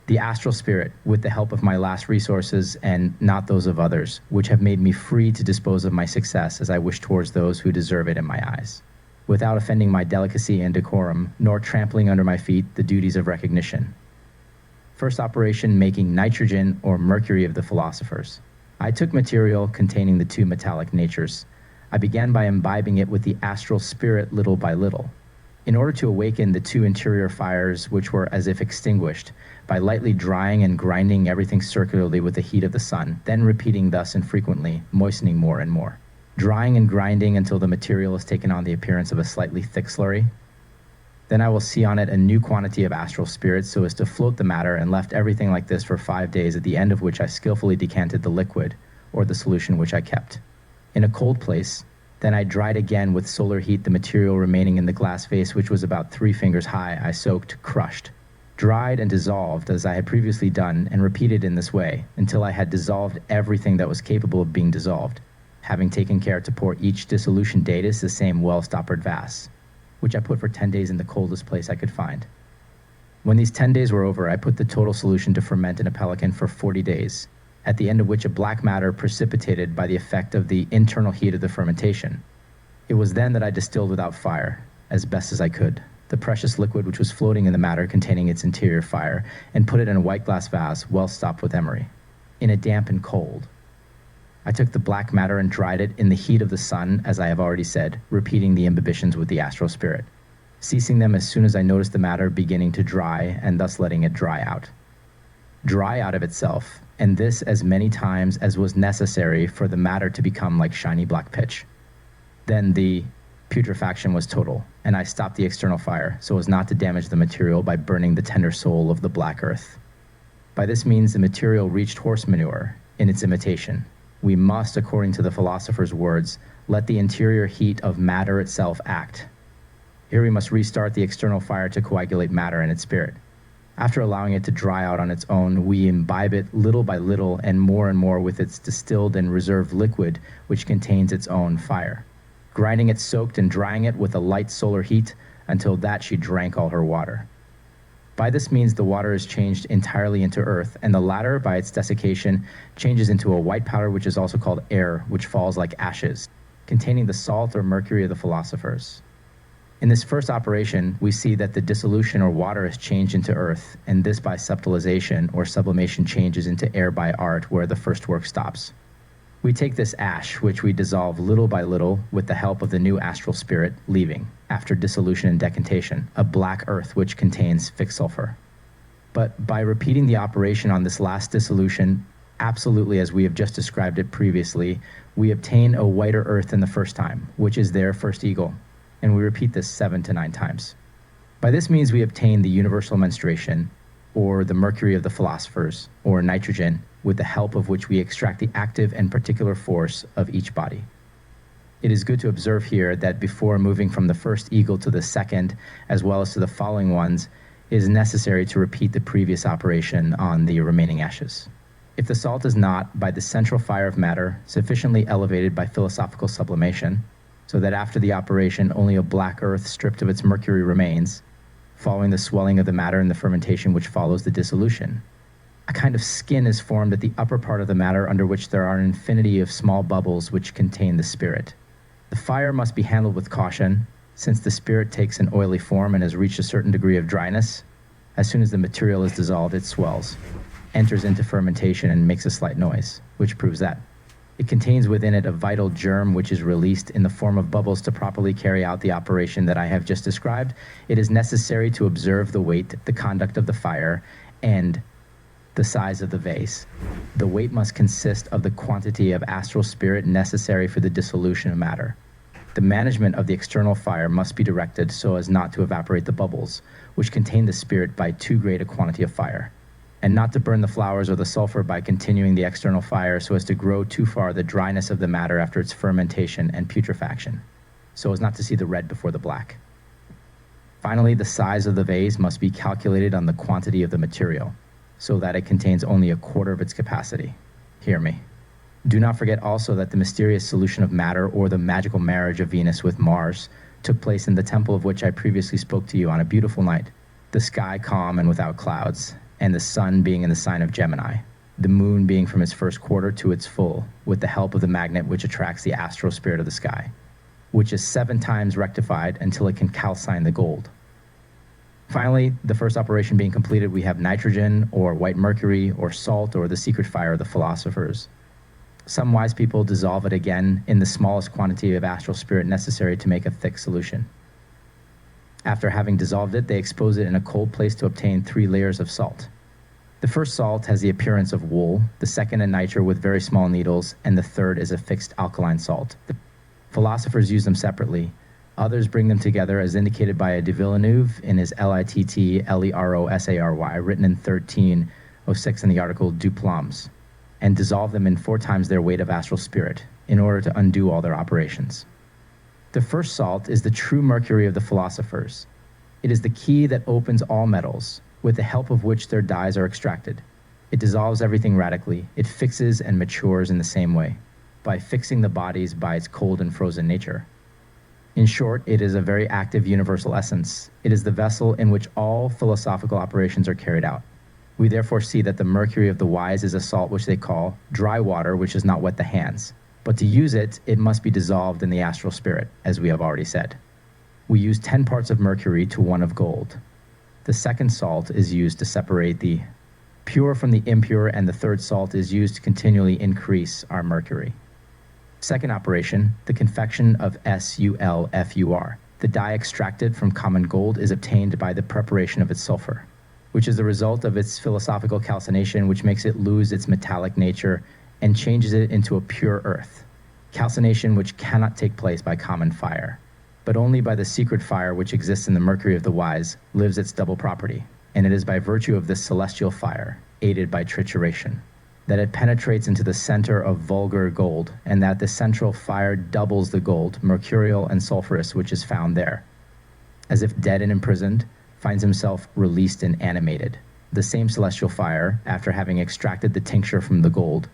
the astral spirit, with the help of my last resources and not those of others, which have made me free to dispose of my success as I wish towards those who deserve it in my eyes, without offending my delicacy and decorum, nor trampling under my feet the duties of recognition. First operation, making nitrogen or mercury of the philosophers. I took material containing the two metallic natures. I began by imbibing it with the astral spirit little by little, in order to awaken the two interior fires which were as if extinguished, by lightly drying and grinding everything circularly with the heat of the sun, then repeating thus infrequently, moistening more and more, drying and grinding until the material has taken on the appearance of a slightly thick slurry. Then I will see on it a new quantity of astral spirit so as to float the matter, and left everything like this for 5 days, at the end of which I skillfully decanted the liquid, or the solution which I kept, in a cold place. Then I dried again with solar heat the material remaining in the glass vase, which was about 3 fingers high. I soaked, crushed, dried, and dissolved as I had previously done, and repeated in this way until I had dissolved everything that was capable of being dissolved, having taken care to pour each dissolution datus the same well-stoppered vase, which I put for 10 days in the coldest place I could find. When these 10 days were over, I put the total solution to ferment in a pelican for 40 days, at the end of which a black matter precipitated by the effect of the internal heat of the fermentation. It was then that I distilled without fire, as best as I could, the precious liquid which was floating in the matter containing its interior fire, and put it in a white glass vase well stopped with emery, in a damp and cold. I took the black matter and dried it in the heat of the sun, as I have already said, repeating the imbibitions with the astral spirit, ceasing them as soon as I noticed the matter beginning to dry, and thus letting it dry out of itself, and this as many times as was necessary for the matter to become like shiny black pitch. Then the putrefaction was total, and I stopped the external fire so as not to damage the material by burning the tender soul of the black earth. By this means the material reached horse manure in its imitation. We must, according to the philosopher's words, let the interior heat of matter itself act. Here we must restart the external fire to coagulate matter and its spirit. After allowing it to dry out on its own, we imbibe it little by little and more with its distilled and reserved liquid, which contains its own fire. Grinding it, soaked, and drying it with a light solar heat until that she drank all her water. By this means the water is changed entirely into earth, and the latter, by its desiccation, changes into a white powder which is also called air, which falls like ashes, containing the salt or mercury of the philosophers. In this first operation, we see that the dissolution or water is changed into earth, and this by subtilization or sublimation changes into air by art, where the first work stops. We take this ash, which we dissolve little by little with the help of the new astral spirit, leaving, after dissolution and decantation, a black earth which contains fixed sulfur. But by repeating the operation on this last dissolution, absolutely as we have just described it previously, we obtain a whiter earth than the first time, which is their first eagle, and we repeat this 7 to 9 times. By this means we obtain the universal menstruation, or the mercury of the philosophers, or nitrogen, with the help of which we extract the active and particular force of each body. It is good to observe here that before moving from the first eagle to the second, as well as to the following ones, it is necessary to repeat the previous operation on the remaining ashes. If the salt is not, by the central fire of matter, sufficiently elevated by philosophical sublimation, so that after the operation only a black earth stripped of its mercury remains, following the swelling of the matter and the fermentation which follows the dissolution, a kind of skin is formed at the upper part of the matter, under which there are an infinity of small bubbles which contain the spirit. The fire must be handled with caution, since the spirit takes an oily form and has reached a certain degree of dryness. As soon as the material is dissolved, it swells, enters into fermentation, and makes a slight noise, which proves that. It contains within it a vital germ which is released in the form of bubbles. To properly carry out the operation that I have just described, it is necessary to observe the weight, the conduct of the fire, and the size of the vase. The weight must consist of the quantity of astral spirit necessary for the dissolution of matter. The management of the external fire must be directed so as not to evaporate the bubbles, which contain the spirit, by too great a quantity of fire, and not to burn the flowers or the sulfur by continuing the external fire so as to grow too far the dryness of the matter after its fermentation and putrefaction, so as not to see the red before the black. Finally, the size of the vase must be calculated on the quantity of the material, so that it contains only a quarter of its capacity. Hear me. Do not forget also that the mysterious solution of matter, or the magical marriage of Venus with Mars, took place in the temple of which I previously spoke to you on a beautiful night, the sky calm and without clouds, and the sun being in the sign of Gemini, the moon being from its first quarter to its full, with the help of the magnet which attracts the astral spirit of the sky, which is 7 times rectified until it can calcine the gold. Finally, the first operation being completed, we have nitrogen, or white mercury, or salt, or the secret fire of the philosophers. Some wise people dissolve it again in the smallest quantity of astral spirit necessary to make a thick solution. After having dissolved it, they expose it in a cold place to obtain 3 layers of salt. The first salt has the appearance of wool, the second a nitre with very small needles, and the third is a fixed alkaline salt. The philosophers use them separately. Others bring them together, as indicated by a de Villeneuve in his Littlerosary, written in 1306 in the article Du Plomb, and dissolve them in 4 times their weight of astral spirit, in order to undo all their operations. The first salt is the true mercury of the philosophers. It is the key that opens all metals, with the help of which their dyes are extracted. It dissolves everything radically. It fixes and matures in the same way, by fixing the bodies by its cold and frozen nature. In short, it is a very active universal essence. It is the vessel in which all philosophical operations are carried out. We therefore see that the mercury of the wise is a salt which they call dry water, which does not wet the hands. But to use it, it must be dissolved in the astral spirit, as we have already said. We use 10 parts of mercury to 1 of gold. The second salt is used to separate the pure from the impure, and the third salt is used to continually increase our mercury. Second operation, the confection of SUlFur. The dye extracted from common gold is obtained by the preparation of its sulfur, which is the result of its philosophical calcination, which makes it lose its metallic nature and changes it into a pure earth. Calcination which cannot take place by common fire, but only by the secret fire which exists in the mercury of the wise, lives its double property, and it is by virtue of this celestial fire, aided by trituration, that it penetrates into the center of vulgar gold, and that the central fire doubles the gold, mercurial and sulfurous, which is found there. As if dead and imprisoned, finds himself released and animated, the same celestial fire, after having extracted the tincture from the gold,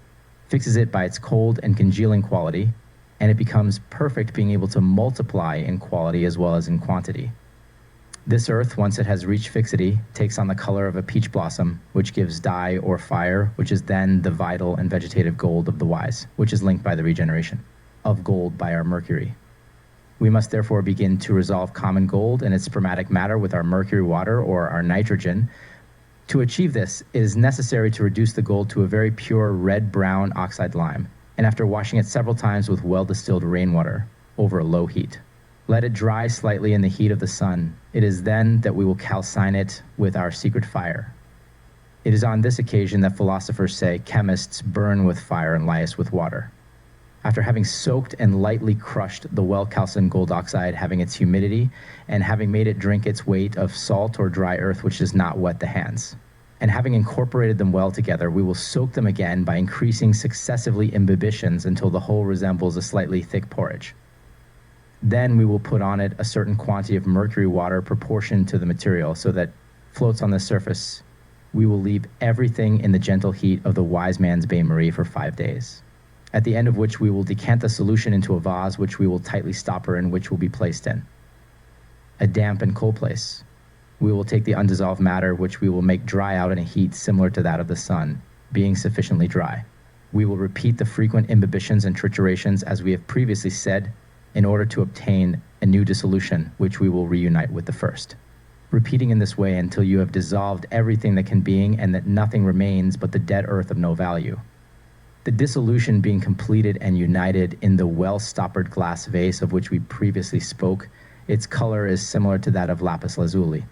fixes it by its cold and congealing quality, and it becomes perfect, being able to multiply in quality as well as in quantity. This earth, once it has reached fixity, takes on the color of a peach blossom, which gives dye or fire, which is then the vital and vegetative gold of the wise, which is linked by the regeneration of gold by our mercury. We must therefore begin to resolve common gold and its spermatic matter with our mercury water or our nitrogen. To achieve this, it is necessary to reduce the gold to a very pure red-brown oxide lime, and after washing it several times with well-distilled rainwater over a low heat, let it dry slightly in the heat of the sun. It is then that we will calcine it with our secret fire. It is on this occasion that philosophers say chemists burn with fire and lias with water. After having soaked and lightly crushed the well-calcined gold oxide, having its humidity, and having made it drink its weight of salt or dry earth which does not wet the hands, and having incorporated them well together, we will soak them again by increasing successively imbibitions until the whole resembles a slightly thick porridge. Then we will put on it a certain quantity of mercury water proportioned to the material, so that floats on the surface. We will leave everything in the gentle heat of the wise man's bain-marie for 5 days, at the end of which we will decant the solution into a vase, which we will tightly stopper in, which will be placed in a damp and cold place. We will take the undissolved matter, which we will make dry out in a heat similar to that of the sun, being sufficiently dry. We will repeat the frequent imbibitions and triturations, as we have previously said, in order to obtain a new dissolution, which we will reunite with the first, repeating in this way until you have dissolved everything that can being, and that nothing remains but the dead earth of no value. The dissolution being completed and united in the well-stoppered glass vase of which we previously spoke, its color is similar to that of lapis lazuli.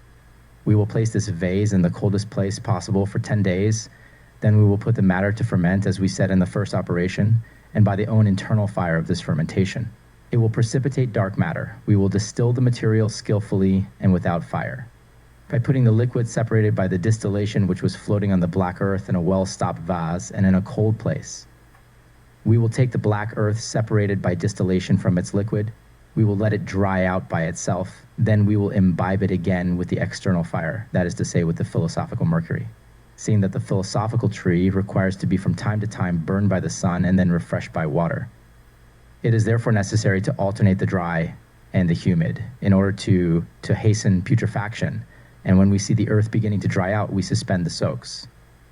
We will place this vase in the coldest place possible for 10 days. Then we will put the matter to ferment, as we said in the first operation, and by the own internal fire of this fermentation, it will precipitate dark matter. We will distill the material skillfully and without fire, by putting the liquid separated by the distillation, which was floating on the black earth, in a well-stopped vase and in a cold place. We will take the black earth separated by distillation from its liquid. We will let it dry out by itself. Then we will imbibe it again with the external fire, that is to say, with the philosophical mercury, seeing that the philosophical tree requires to be from time to time burned by the sun and then refreshed by water. It is therefore necessary to alternate the dry and the humid in order to hasten putrefaction. And when we see the earth beginning to dry out, we suspend the soaks.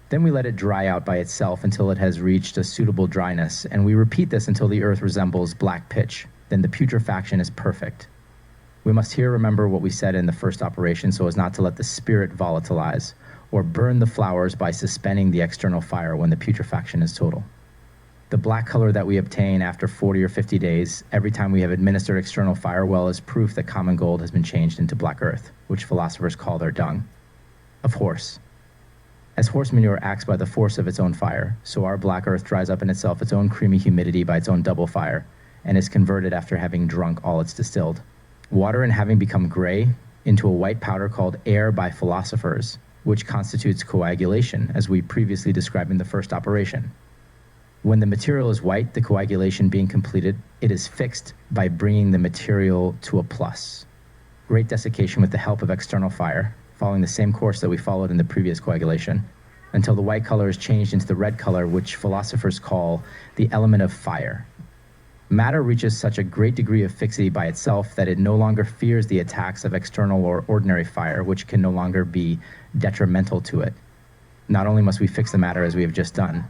Then we let it dry out by itself until it has reached a suitable dryness, and we repeat this until the earth resembles black pitch. Then the putrefaction is perfect. We must here remember what we said in the first operation, so as not to let the spirit volatilize or burn the flowers by suspending the external fire when the putrefaction is total. The black color that we obtain after 40 or 50 days, every time we have administered external fire, well, is proof that common gold has been changed into black earth, which philosophers call their dung of horse. As horse manure acts by the force of its own fire, so our black earth dries up in itself its own creamy humidity by its own double fire, and is converted after having drunk all it's distilled. Water, and having become gray, into a white powder called air by philosophers, which constitutes coagulation, as we previously described in the first operation. When the material is white, the coagulation being completed, it is fixed by bringing the material to a plus. Great desiccation with the help of external fire, following the same course that we followed in the previous coagulation, until the white color is changed into the red color, which philosophers call the element of fire. Matter reaches such a great degree of fixity by itself that it no longer fears the attacks of external or ordinary fire, which can no longer be detrimental to it. Not only must we fix the matter as we have just done,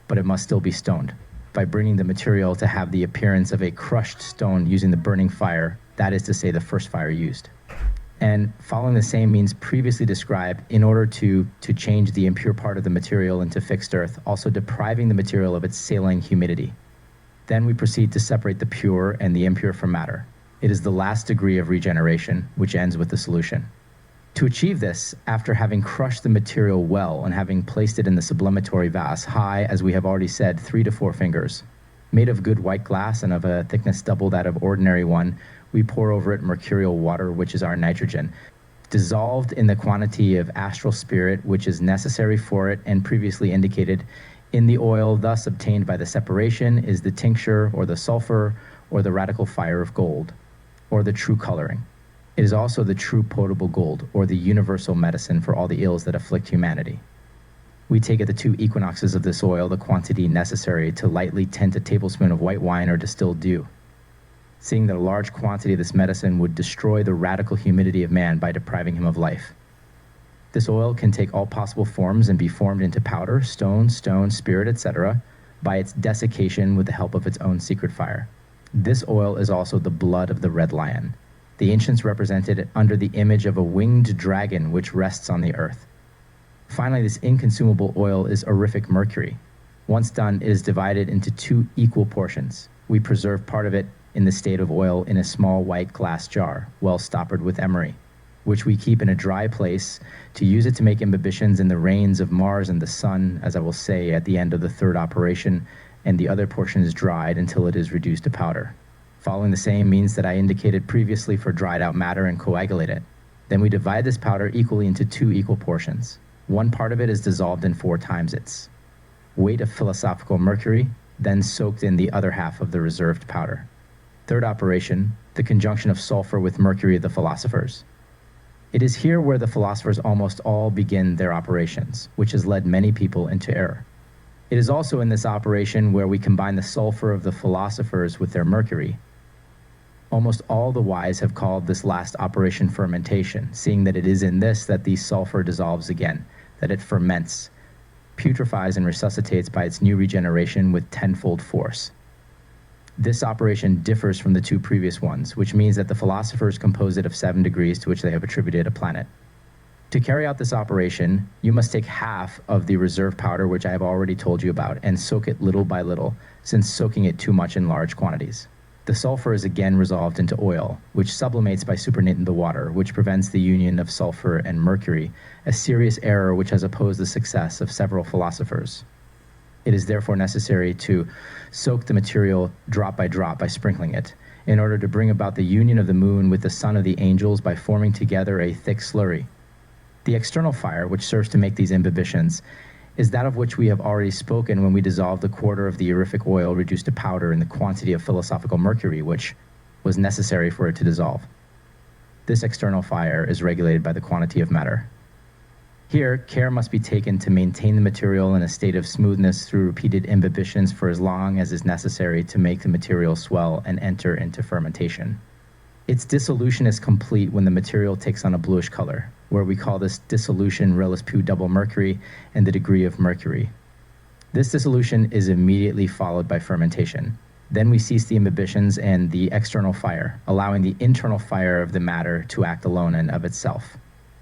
but it must still be stoned, by bringing the material to have the appearance of a crushed stone using the burning fire, that is to say, the first fire used. And following the same means previously described, in order to change the impure part of the material into fixed earth, also depriving the material of its saline humidity. Then we proceed to separate the pure and the impure from matter. It is the last degree of regeneration, which ends with the solution. To achieve this, after having crushed the material well and having placed it in the sublimatory vase, high, as we have already said, 3 to 4 fingers, made of good white glass and of a thickness double that of ordinary one, we pour over it mercurial water, which is our nitrogen, dissolved in the quantity of astral spirit which is necessary for it, and previously indicated. In the oil thus obtained by the separation is the tincture or the sulfur or the radical fire of gold, or the true coloring. It is also the true potable gold, or the universal medicine for all the ills that afflict humanity. We take at the 2 equinoxes of this oil the quantity necessary to lightly tint a tablespoon of white wine or distilled dew, seeing that a large quantity of this medicine would destroy the radical humidity of man by depriving him of life. This oil can take all possible forms and be formed into powder, stone, spirit, etc., by its desiccation with the help of its own secret fire. This oil is also the blood of the red lion. The ancients represented it under the image of a winged dragon which rests on the earth. Finally, this inconsumable oil is aurific mercury. Once done, it is divided into 2 equal portions. We preserve part of it in the state of oil in a small white glass jar, well stoppered with emery, which we keep in a dry place to use it to make imbibitions in the rains of Mars and the sun, as I will say at the end of the 3rd operation, and the other portion is dried until it is reduced to powder. Following the same means that I indicated previously for dried out matter and coagulate it. Then we divide this powder equally into 2 equal portions. One part of it is dissolved in 4 times its weight of philosophical mercury, then soaked in the other half of the reserved powder. 3rd operation, the conjunction of sulfur with mercury of the philosophers. It is here where the philosophers almost all begin their operations, which has led many people into error. It is also in this operation where we combine the sulfur of the philosophers with their mercury. Almost all the wise have called this last operation fermentation, seeing that it is in this that the sulfur dissolves again, that it ferments, putrefies and resuscitates by its new regeneration with 10-fold force. This operation differs from the 2 previous ones, which means that the philosophers compose it of 7 degrees to which they have attributed a planet. To carry out this operation, you must take half of the reserve powder, which I have already told you about, and soak it little by little, since soaking it too much in large quantities. The sulfur is again resolved into oil, which sublimates by supernatant the water, which prevents the union of sulfur and mercury, a serious error which has opposed the success of several philosophers. It is therefore necessary to soak the material drop by sprinkling it, in order to bring about the union of the moon with the sun of the angels by forming together a thick slurry. The external fire, which serves to make these imbibitions, is that of which we have already spoken when we dissolved the quarter of the aurific oil reduced to powder in the quantity of philosophical mercury which was necessary for it to dissolve. This external fire is regulated by the quantity of matter. Here, care must be taken to maintain the material in a state of smoothness through repeated imbibitions for as long as is necessary to make the material swell and enter into fermentation. Its dissolution is complete when the material takes on a bluish color, where we call this dissolution relis pu double mercury and the degree of mercury. This dissolution is immediately followed by fermentation. Then we cease the imbibitions and the external fire, allowing the internal fire of the matter to act alone and of itself.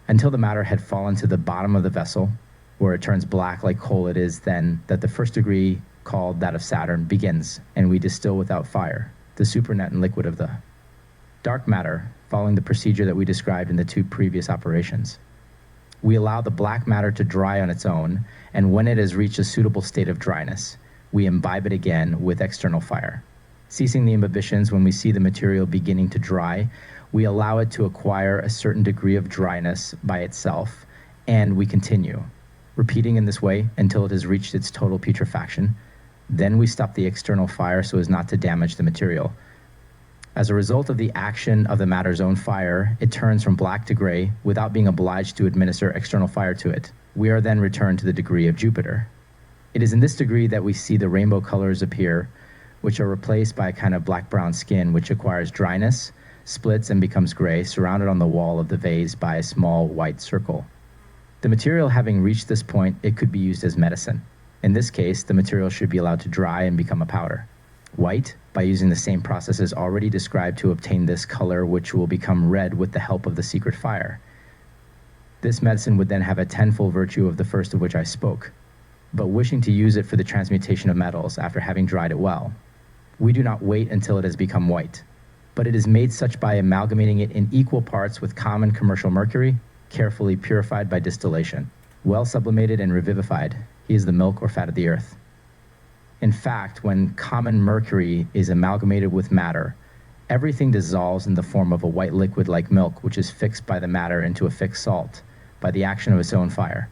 Until the matter had fallen to the bottom of the vessel, where it turns black like coal, it is then that the 1st degree, called that of Saturn, begins, and we distill without fire, the supernatant liquid of the dark matter, following the procedure that we described in the 2 previous operations. We allow the black matter to dry on its own, and when it has reached a suitable state of dryness, we imbibe it again with external fire. Ceasing the imbibitions when we see the material beginning to dry, we allow it to acquire a certain degree of dryness by itself, and we continue, repeating in this way until it has reached its total putrefaction. Then we stop the external fire so as not to damage the material. As a result of the action of the matter's own fire, it turns from black to gray without being obliged to administer external fire to it. We are then returned to the degree of Jupiter. It is in this degree that we see the rainbow colors appear, which are replaced by a kind of black-brown skin which acquires dryness, splits and becomes gray, surrounded on the wall of the vase by a small white circle. The material having reached this point, it could be used as medicine. In this case, the material should be allowed to dry and become a powder. White, by using the same processes already described to obtain this color, which will become red with the help of the secret fire. This medicine would then have a 10-fold virtue of the first of which I spoke, but wishing to use it for the transmutation of metals after having dried it well, we do not wait until it has become white, but it is made such by amalgamating it in equal parts with common commercial mercury, carefully purified by distillation. Well sublimated and revivified, he is the milk or fat of the earth. In fact, when common mercury is amalgamated with matter, everything dissolves in the form of a white liquid like milk, which is fixed by the matter into a fixed salt by the action of its own fire.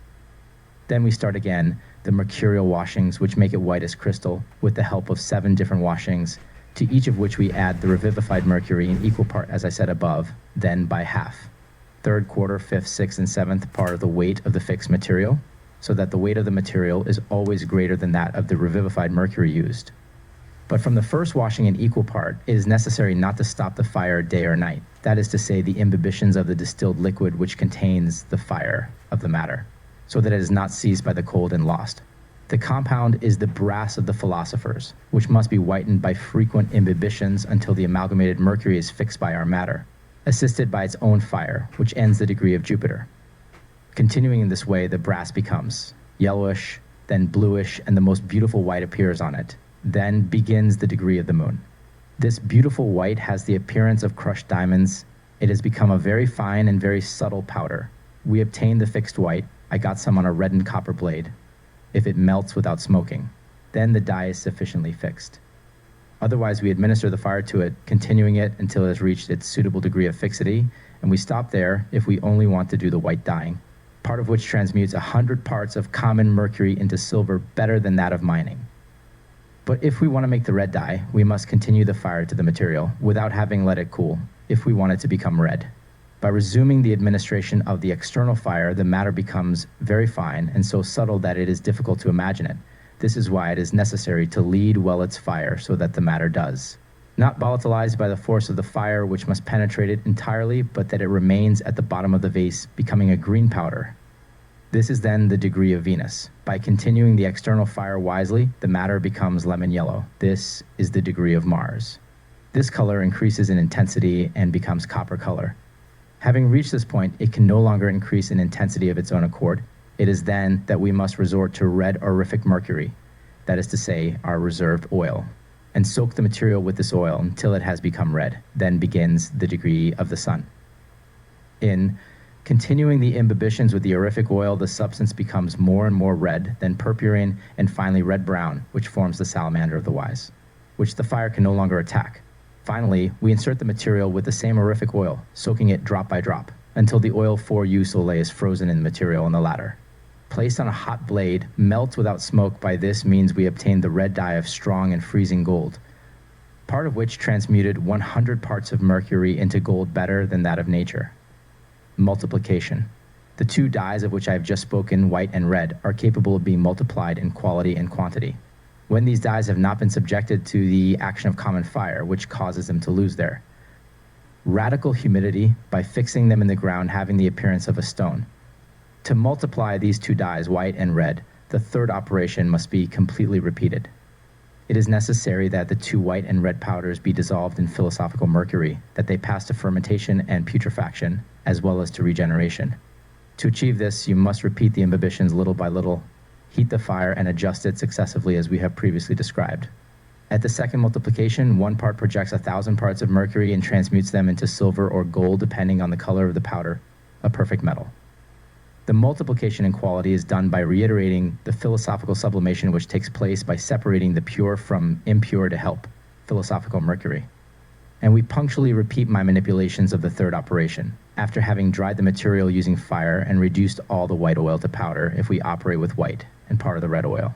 Then we start again the mercurial washings, which make it white as crystal, with the help of 7 different washings, to each of which we add the revivified mercury in equal part, as I said above, then by half. Third, quarter, fifth, sixth, and seventh part of the weight of the fixed material, so that the weight of the material is always greater than that of the revivified mercury used. But from the first washing in equal part, it is necessary not to stop the fire day or night. That is to say, the imbibitions of the distilled liquid which contains the fire of the matter, so that it is not seized by the cold and lost. The compound is the brass of the philosophers, which must be whitened by frequent imbibitions until the amalgamated mercury is fixed by our matter, assisted by its own fire, which ends the degree of Jupiter. Continuing in this way, the brass becomes yellowish, then bluish, and the most beautiful white appears on it. Then begins the degree of the moon. This beautiful white has the appearance of crushed diamonds. It has become a very fine and very subtle powder. We obtain the fixed white. I got some on a reddened copper blade. If it melts without smoking, then the dye is sufficiently fixed. Otherwise, we administer the fire to it, continuing it until it has reached its suitable degree of fixity, and we stop there if we only want to do the white dyeing, part of which transmutes 100 parts of common mercury into silver better than that of mining. But if we want to make the red dye, we must continue the fire to the material without having let it cool, if we want it to become red. By resuming the administration of the external fire, the matter becomes very fine and so subtle that it is difficult to imagine it. This is why it is necessary to lead well its fire so that the matter does not volatilized by the force of the fire which must penetrate it entirely, but that it remains at the bottom of the vase, becoming a green powder. This is then the degree of Venus. By continuing the external fire wisely, the matter becomes lemon yellow. This is the degree of Mars. This color increases in intensity and becomes copper color. Having reached this point, it can no longer increase in intensity of its own accord. It is then that we must resort to red aurific mercury, that is to say, our reserved oil, and soak the material with this oil until it has become red. Then begins the degree of the sun. In continuing the imbibitions with the aurific oil, the substance becomes more and more red, then purpurine, and finally red-brown, which forms the salamander of the wise, which the fire can no longer attack. Finally, we insert the material with the same aurific oil, soaking it drop by drop, until the oil for use Soleil is frozen in the material in the latter. Placed on a hot blade, melts without smoke. By this means we obtain the red dye of strong and freezing gold, part of which transmuted 100 parts of mercury into gold better than that of nature. Multiplication. The two dyes of which I have just spoken, white and red, are capable of being multiplied in quality and quantity, when these dyes have not been subjected to the action of common fire, which causes them to lose their radical humidity by fixing them in the ground, having the appearance of a stone. To multiply these two dyes, white and red, the third operation must be completely repeated. It is necessary that the two white and red powders be dissolved in philosophical mercury, that they pass to fermentation and putrefaction, as well as to regeneration. To achieve this, you must repeat the imbibitions little by little, heat the fire, and adjust it successively as we have previously described. At the second multiplication, one part projects 1,000 parts of mercury and transmutes them into silver or gold depending on the color of the powder, a perfect metal. The multiplication in quality is done by reiterating the philosophical sublimation which takes place by separating the pure from impure to help, philosophical mercury. And we punctually repeat my manipulations of the third operation, after having dried the material using fire and reduced all the white oil to powder if we operate with white and part of the red oil.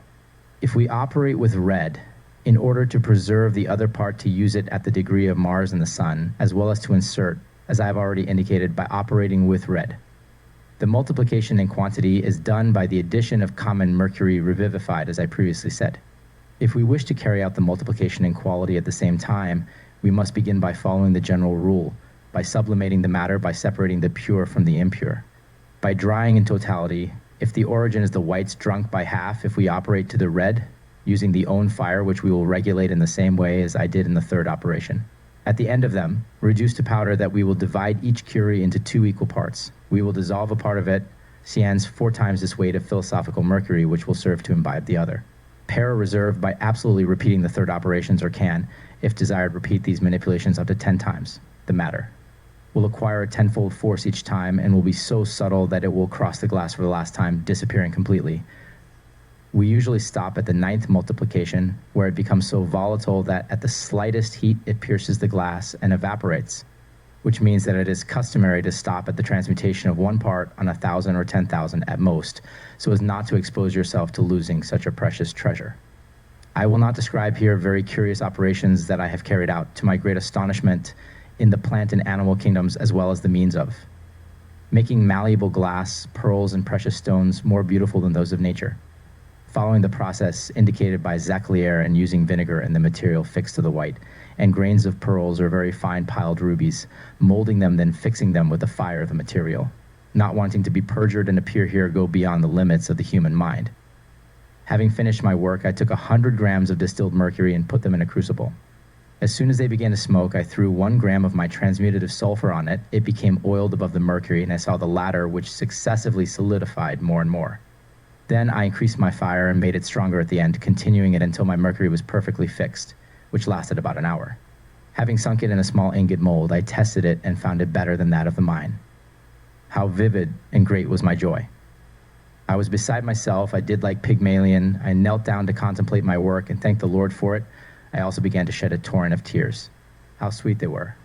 If we operate with red, in order to preserve the other part to use it at the degree of Mars and the Sun, as well as to insert, as I have already indicated, by operating with red. The multiplication in quantity is done by the addition of common mercury revivified, as I previously said. If we wish to carry out the multiplication in quality at the same time, we must begin by following the general rule, by sublimating the matter, by separating the pure from the impure. By drying in totality, if the origin is the whites drunk by half, if we operate to the red, using the own fire, which we will regulate in the same way as I did in the third operation. At the end of them, reduce to powder that we will divide each curie into 2 equal parts. We will dissolve a part of it, cyans 4 times this weight of philosophical mercury, which will serve to imbibe the other. Pair or reserve by absolutely repeating the third operations, or can, if desired, repeat these manipulations up to 10 times. The matter will acquire a 10-fold force each time and will be so subtle that it will cross the glass for the last time, disappearing completely. We usually stop at the 9th multiplication, where it becomes so volatile that at the slightest heat it pierces the glass and evaporates, which means that it is customary to stop at the transmutation of 1 part on 1,000 or 10,000 at most, so as not to expose yourself to losing such a precious treasure. I will not describe here very curious operations that I have carried out. To my great astonishment, in the plant and animal kingdoms as well as the means of, making malleable glass, pearls, and precious stones more beautiful than those of nature, following the process indicated by Zaclier and using vinegar and the material fixed to the white, and grains of pearls or very fine piled rubies, molding them then fixing them with the fire of the material, not wanting to be perjured and appear here go beyond the limits of the human mind. Having finished my work, I took 100 grams of distilled mercury and put them in a crucible. As soon as they began to smoke, I threw 1 gram of my transmutative sulfur on it. It became oiled above the mercury, and I saw the latter, which successively solidified more and more. Then I increased my fire and made it stronger at the end, continuing it until my mercury was perfectly fixed, which lasted about an hour. Having sunk it in a small ingot mold, I tested it and found it better than that of the mine. How vivid and great was my joy. I was beside myself. I did like Pygmalion. I knelt down to contemplate my work and thank the Lord for it. I also began to shed a torrent of tears. How sweet they were.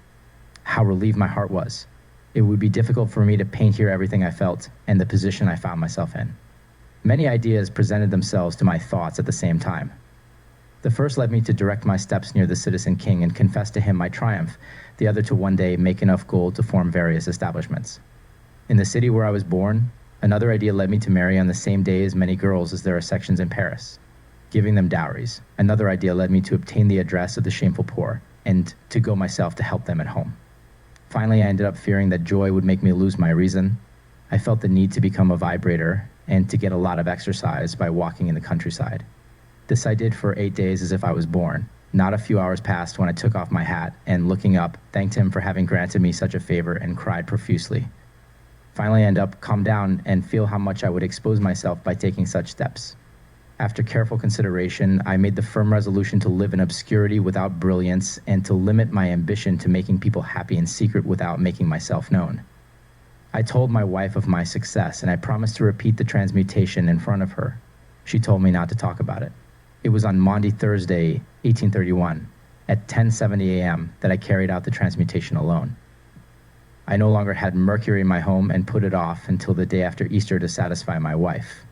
How relieved my heart was. It would be difficult for me to paint here everything I felt and the position I found myself in. Many ideas presented themselves to my thoughts at the same time. The first led me to direct my steps near the citizen king and confess to him my triumph, the other to one day make enough gold to form various establishments. In the city where I was born, another idea led me to marry on the same day as many girls as there are sections in Paris, giving them dowries. Another idea led me to obtain the address of the shameful poor and to go myself to help them at home. Finally, I ended up fearing that joy would make me lose my reason. I felt the need to become a vibrator and to get a lot of exercise by walking in the countryside. This I did for 8 days as if I was born. Not a few hours passed when I took off my hat and, looking up, thanked him for having granted me such a favor and cried profusely. Finally, I ended up calm down and feel how much I would expose myself by taking such steps. After careful consideration, I made the firm resolution to live in obscurity without brilliance and to limit my ambition to making people happy in secret without making myself known. I told my wife of my success, and I promised to repeat the transmutation in front of her. She told me not to talk about it. It was on Maundy Thursday, 1831, at 10:70 a.m. that I carried out the transmutation alone. I no longer had mercury in my home and put it off until the day after Easter to satisfy my wife.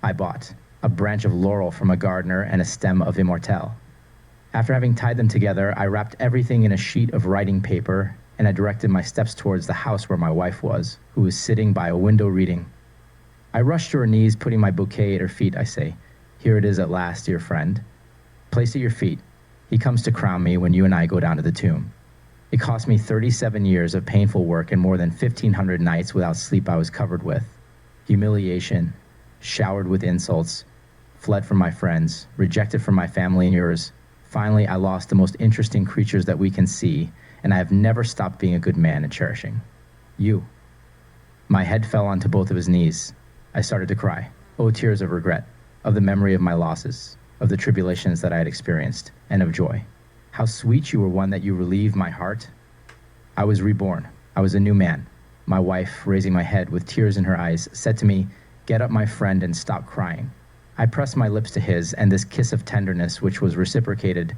I bought a branch of laurel from a gardener and a stem of immortelle. After having tied them together, I wrapped everything in a sheet of writing paper, and I directed my steps towards the house where my wife was, who was sitting by a window reading. I rushed to her knees, putting my bouquet at her feet. I say, "Here it is at last, dear friend. Place at your feet. He comes to crown me when you and I go down to the tomb." It cost me 37 years of painful work and more than 1,500 nights without sleep I was covered with. Humiliation, showered with insults, fled from my friends, rejected from my family and yours. Finally, I lost the most interesting creatures that we can see, and I have never stopped being a good man and cherishing you. My head fell onto both of his knees. I started to cry. Oh, tears of regret, of the memory of my losses, of the tribulations that I had experienced, and of joy. How sweet you were, one that you relieved my heart. I was reborn. I was a new man. My wife, raising my head with tears in her eyes, said to me, "Get up, my friend, and stop crying." I pressed my lips to his, and this kiss of tenderness, which was reciprocated,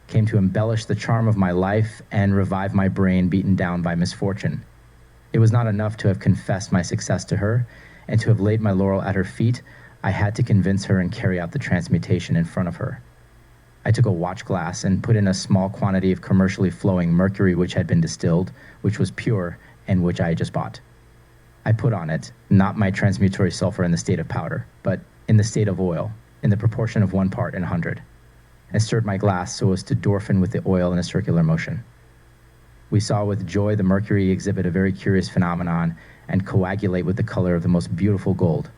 came to embellish the charm of my life and revive my brain beaten down by misfortune. It was not enough to have confessed my success to her and to have laid my laurel at her feet. I had to convince her and carry out the transmutation in front of her. I took a watch glass and put in a small quantity of commercially flowing mercury which had been distilled, which was pure, and which I had just bought. I put on it, not my transmutatory sulfur in the state of powder, but in the state of oil, in the proportion of 1 part in 100, and stirred my glass so as to dwarfen with the oil in a circular motion. We saw with joy the mercury exhibit a very curious phenomenon and coagulate with the color of the most beautiful gold.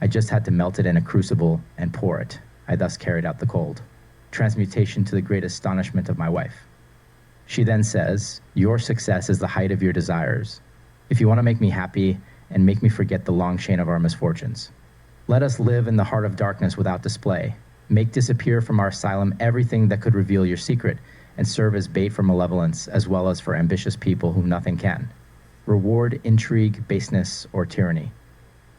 I just had to melt it in a crucible and pour it. I thus carried out the cold transmutation to the great astonishment of my wife. She then says, "Your success is the height of your desires. If you want to make me happy and make me forget the long chain of our misfortunes, let us live in the heart of darkness without display. Make disappear from our asylum everything that could reveal your secret and serve as bait for malevolence as well as for ambitious people whom nothing can. Reward intrigue, baseness, or tyranny."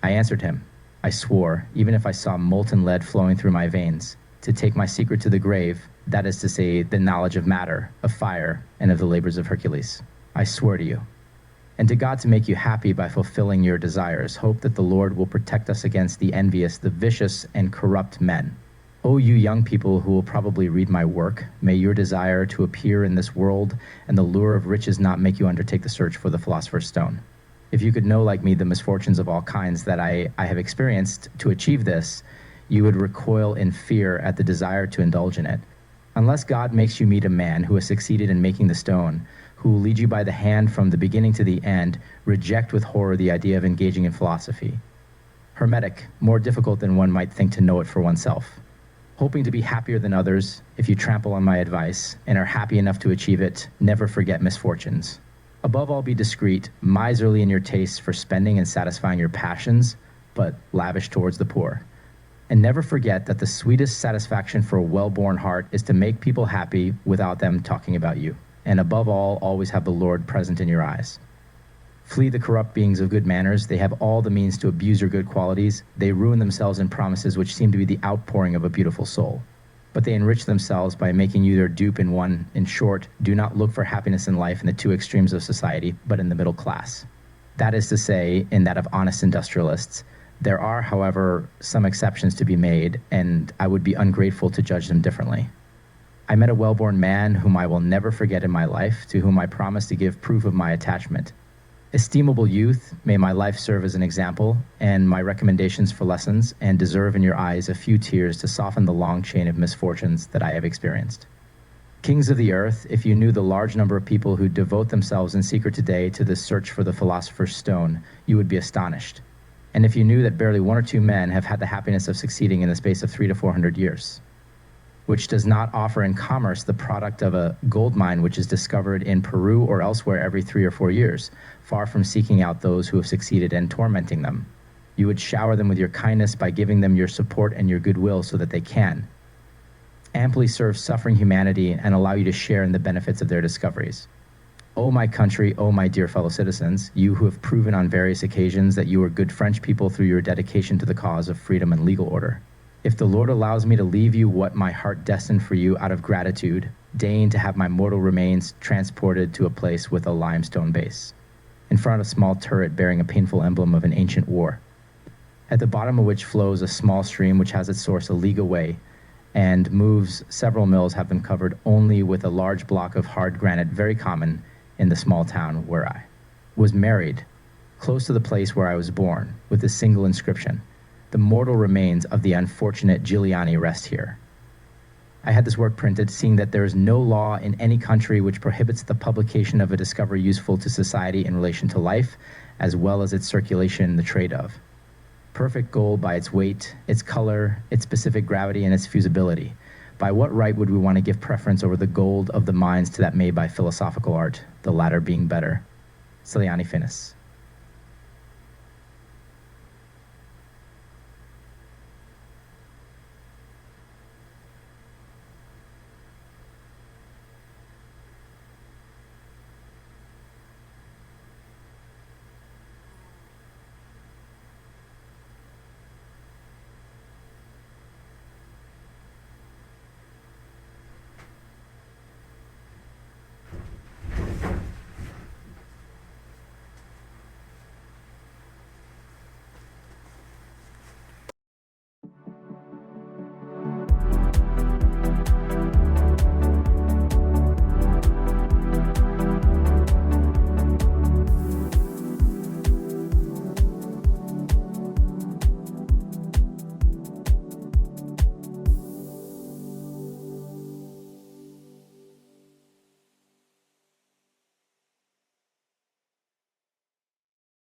I answered him. I swore, even if I saw molten lead flowing through my veins, to take my secret to the grave, that is to say, the knowledge of matter, of fire, and of the labors of Hercules. I swear to you. And to God to make you happy by fulfilling your desires, hope that the Lord will protect us against the envious, the vicious, and corrupt men. O you young people who will probably read my work, may your desire to appear in this world and the lure of riches not make you undertake the search for the philosopher's stone. If you could know, like me, the misfortunes of all kinds that I have experienced to achieve this, you would recoil in fear at the desire to indulge in it. Unless God makes you meet a man who has succeeded in making the stone, who will lead you by the hand from the beginning to the end, reject with horror the idea of engaging in philosophy. Hermetic, more difficult than one might think to know it for oneself. Hoping to be happier than others, if you trample on my advice and are happy enough to achieve it, never forget misfortunes. Above all, be discreet, miserly in your tastes for spending and satisfying your passions, but lavish towards the poor. And never forget that the sweetest satisfaction for a well-born heart is to make people happy without them talking about you. And above all, always have the Lord present in your eyes. Flee the corrupt beings of good manners. They have all the means to abuse your good qualities. They ruin themselves in promises which seem to be the outpouring of a beautiful soul. But they enrich themselves by making you their dupe in one. In short, do not look for happiness in life in the two extremes of society, but in the middle class. That is to say, in that of honest industrialists. There are, however, some exceptions to be made, and I would be ungrateful to judge them differently. I met a well-born man whom I will never forget in my life, to whom I promised to give proof of my attachment. Estimable youth, may my life serve as an example, and my recommendations for lessons, and deserve in your eyes a few tears to soften the long chain of misfortunes that I have experienced. Kings of the earth, if you knew the large number of people who devote themselves in secret today to the search for the philosopher's stone, you would be astonished. And if you knew that barely 1 or 2 men have had the happiness of succeeding in the space of 300 to 400 years, which does not offer in commerce the product of a gold mine which is discovered in Peru or elsewhere every 3 or 4 years, far from seeking out those who have succeeded and tormenting them. You would shower them with your kindness by giving them your support and your goodwill so that they can amply serve suffering humanity and allow you to share in the benefits of their discoveries. O my country, O my dear fellow citizens, you who have proven on various occasions that you are good French people through your dedication to the cause of freedom and legal order. If the Lord allows me to leave you what my heart destined for you out of gratitude, deign to have my mortal remains transported to a place with a limestone base, in front of a small turret bearing a painful emblem of an ancient war, at the bottom of which flows a small stream which has its source a league away, and moves several mills have been covered only with a large block of hard granite, very common in the small town where I was married, close to the place where I was born, with a single inscription: the mortal remains of the unfortunate Cyliani rest here. I had this work printed, seeing that there is no law in any country which prohibits the publication of a discovery useful to society in relation to life, as well as its circulation in the trade of. Perfect gold by its weight, its color, its specific gravity, and its fusibility. By what right would we want to give preference over the gold of the mines to that made by philosophical art, the latter being better? Cyliani finis.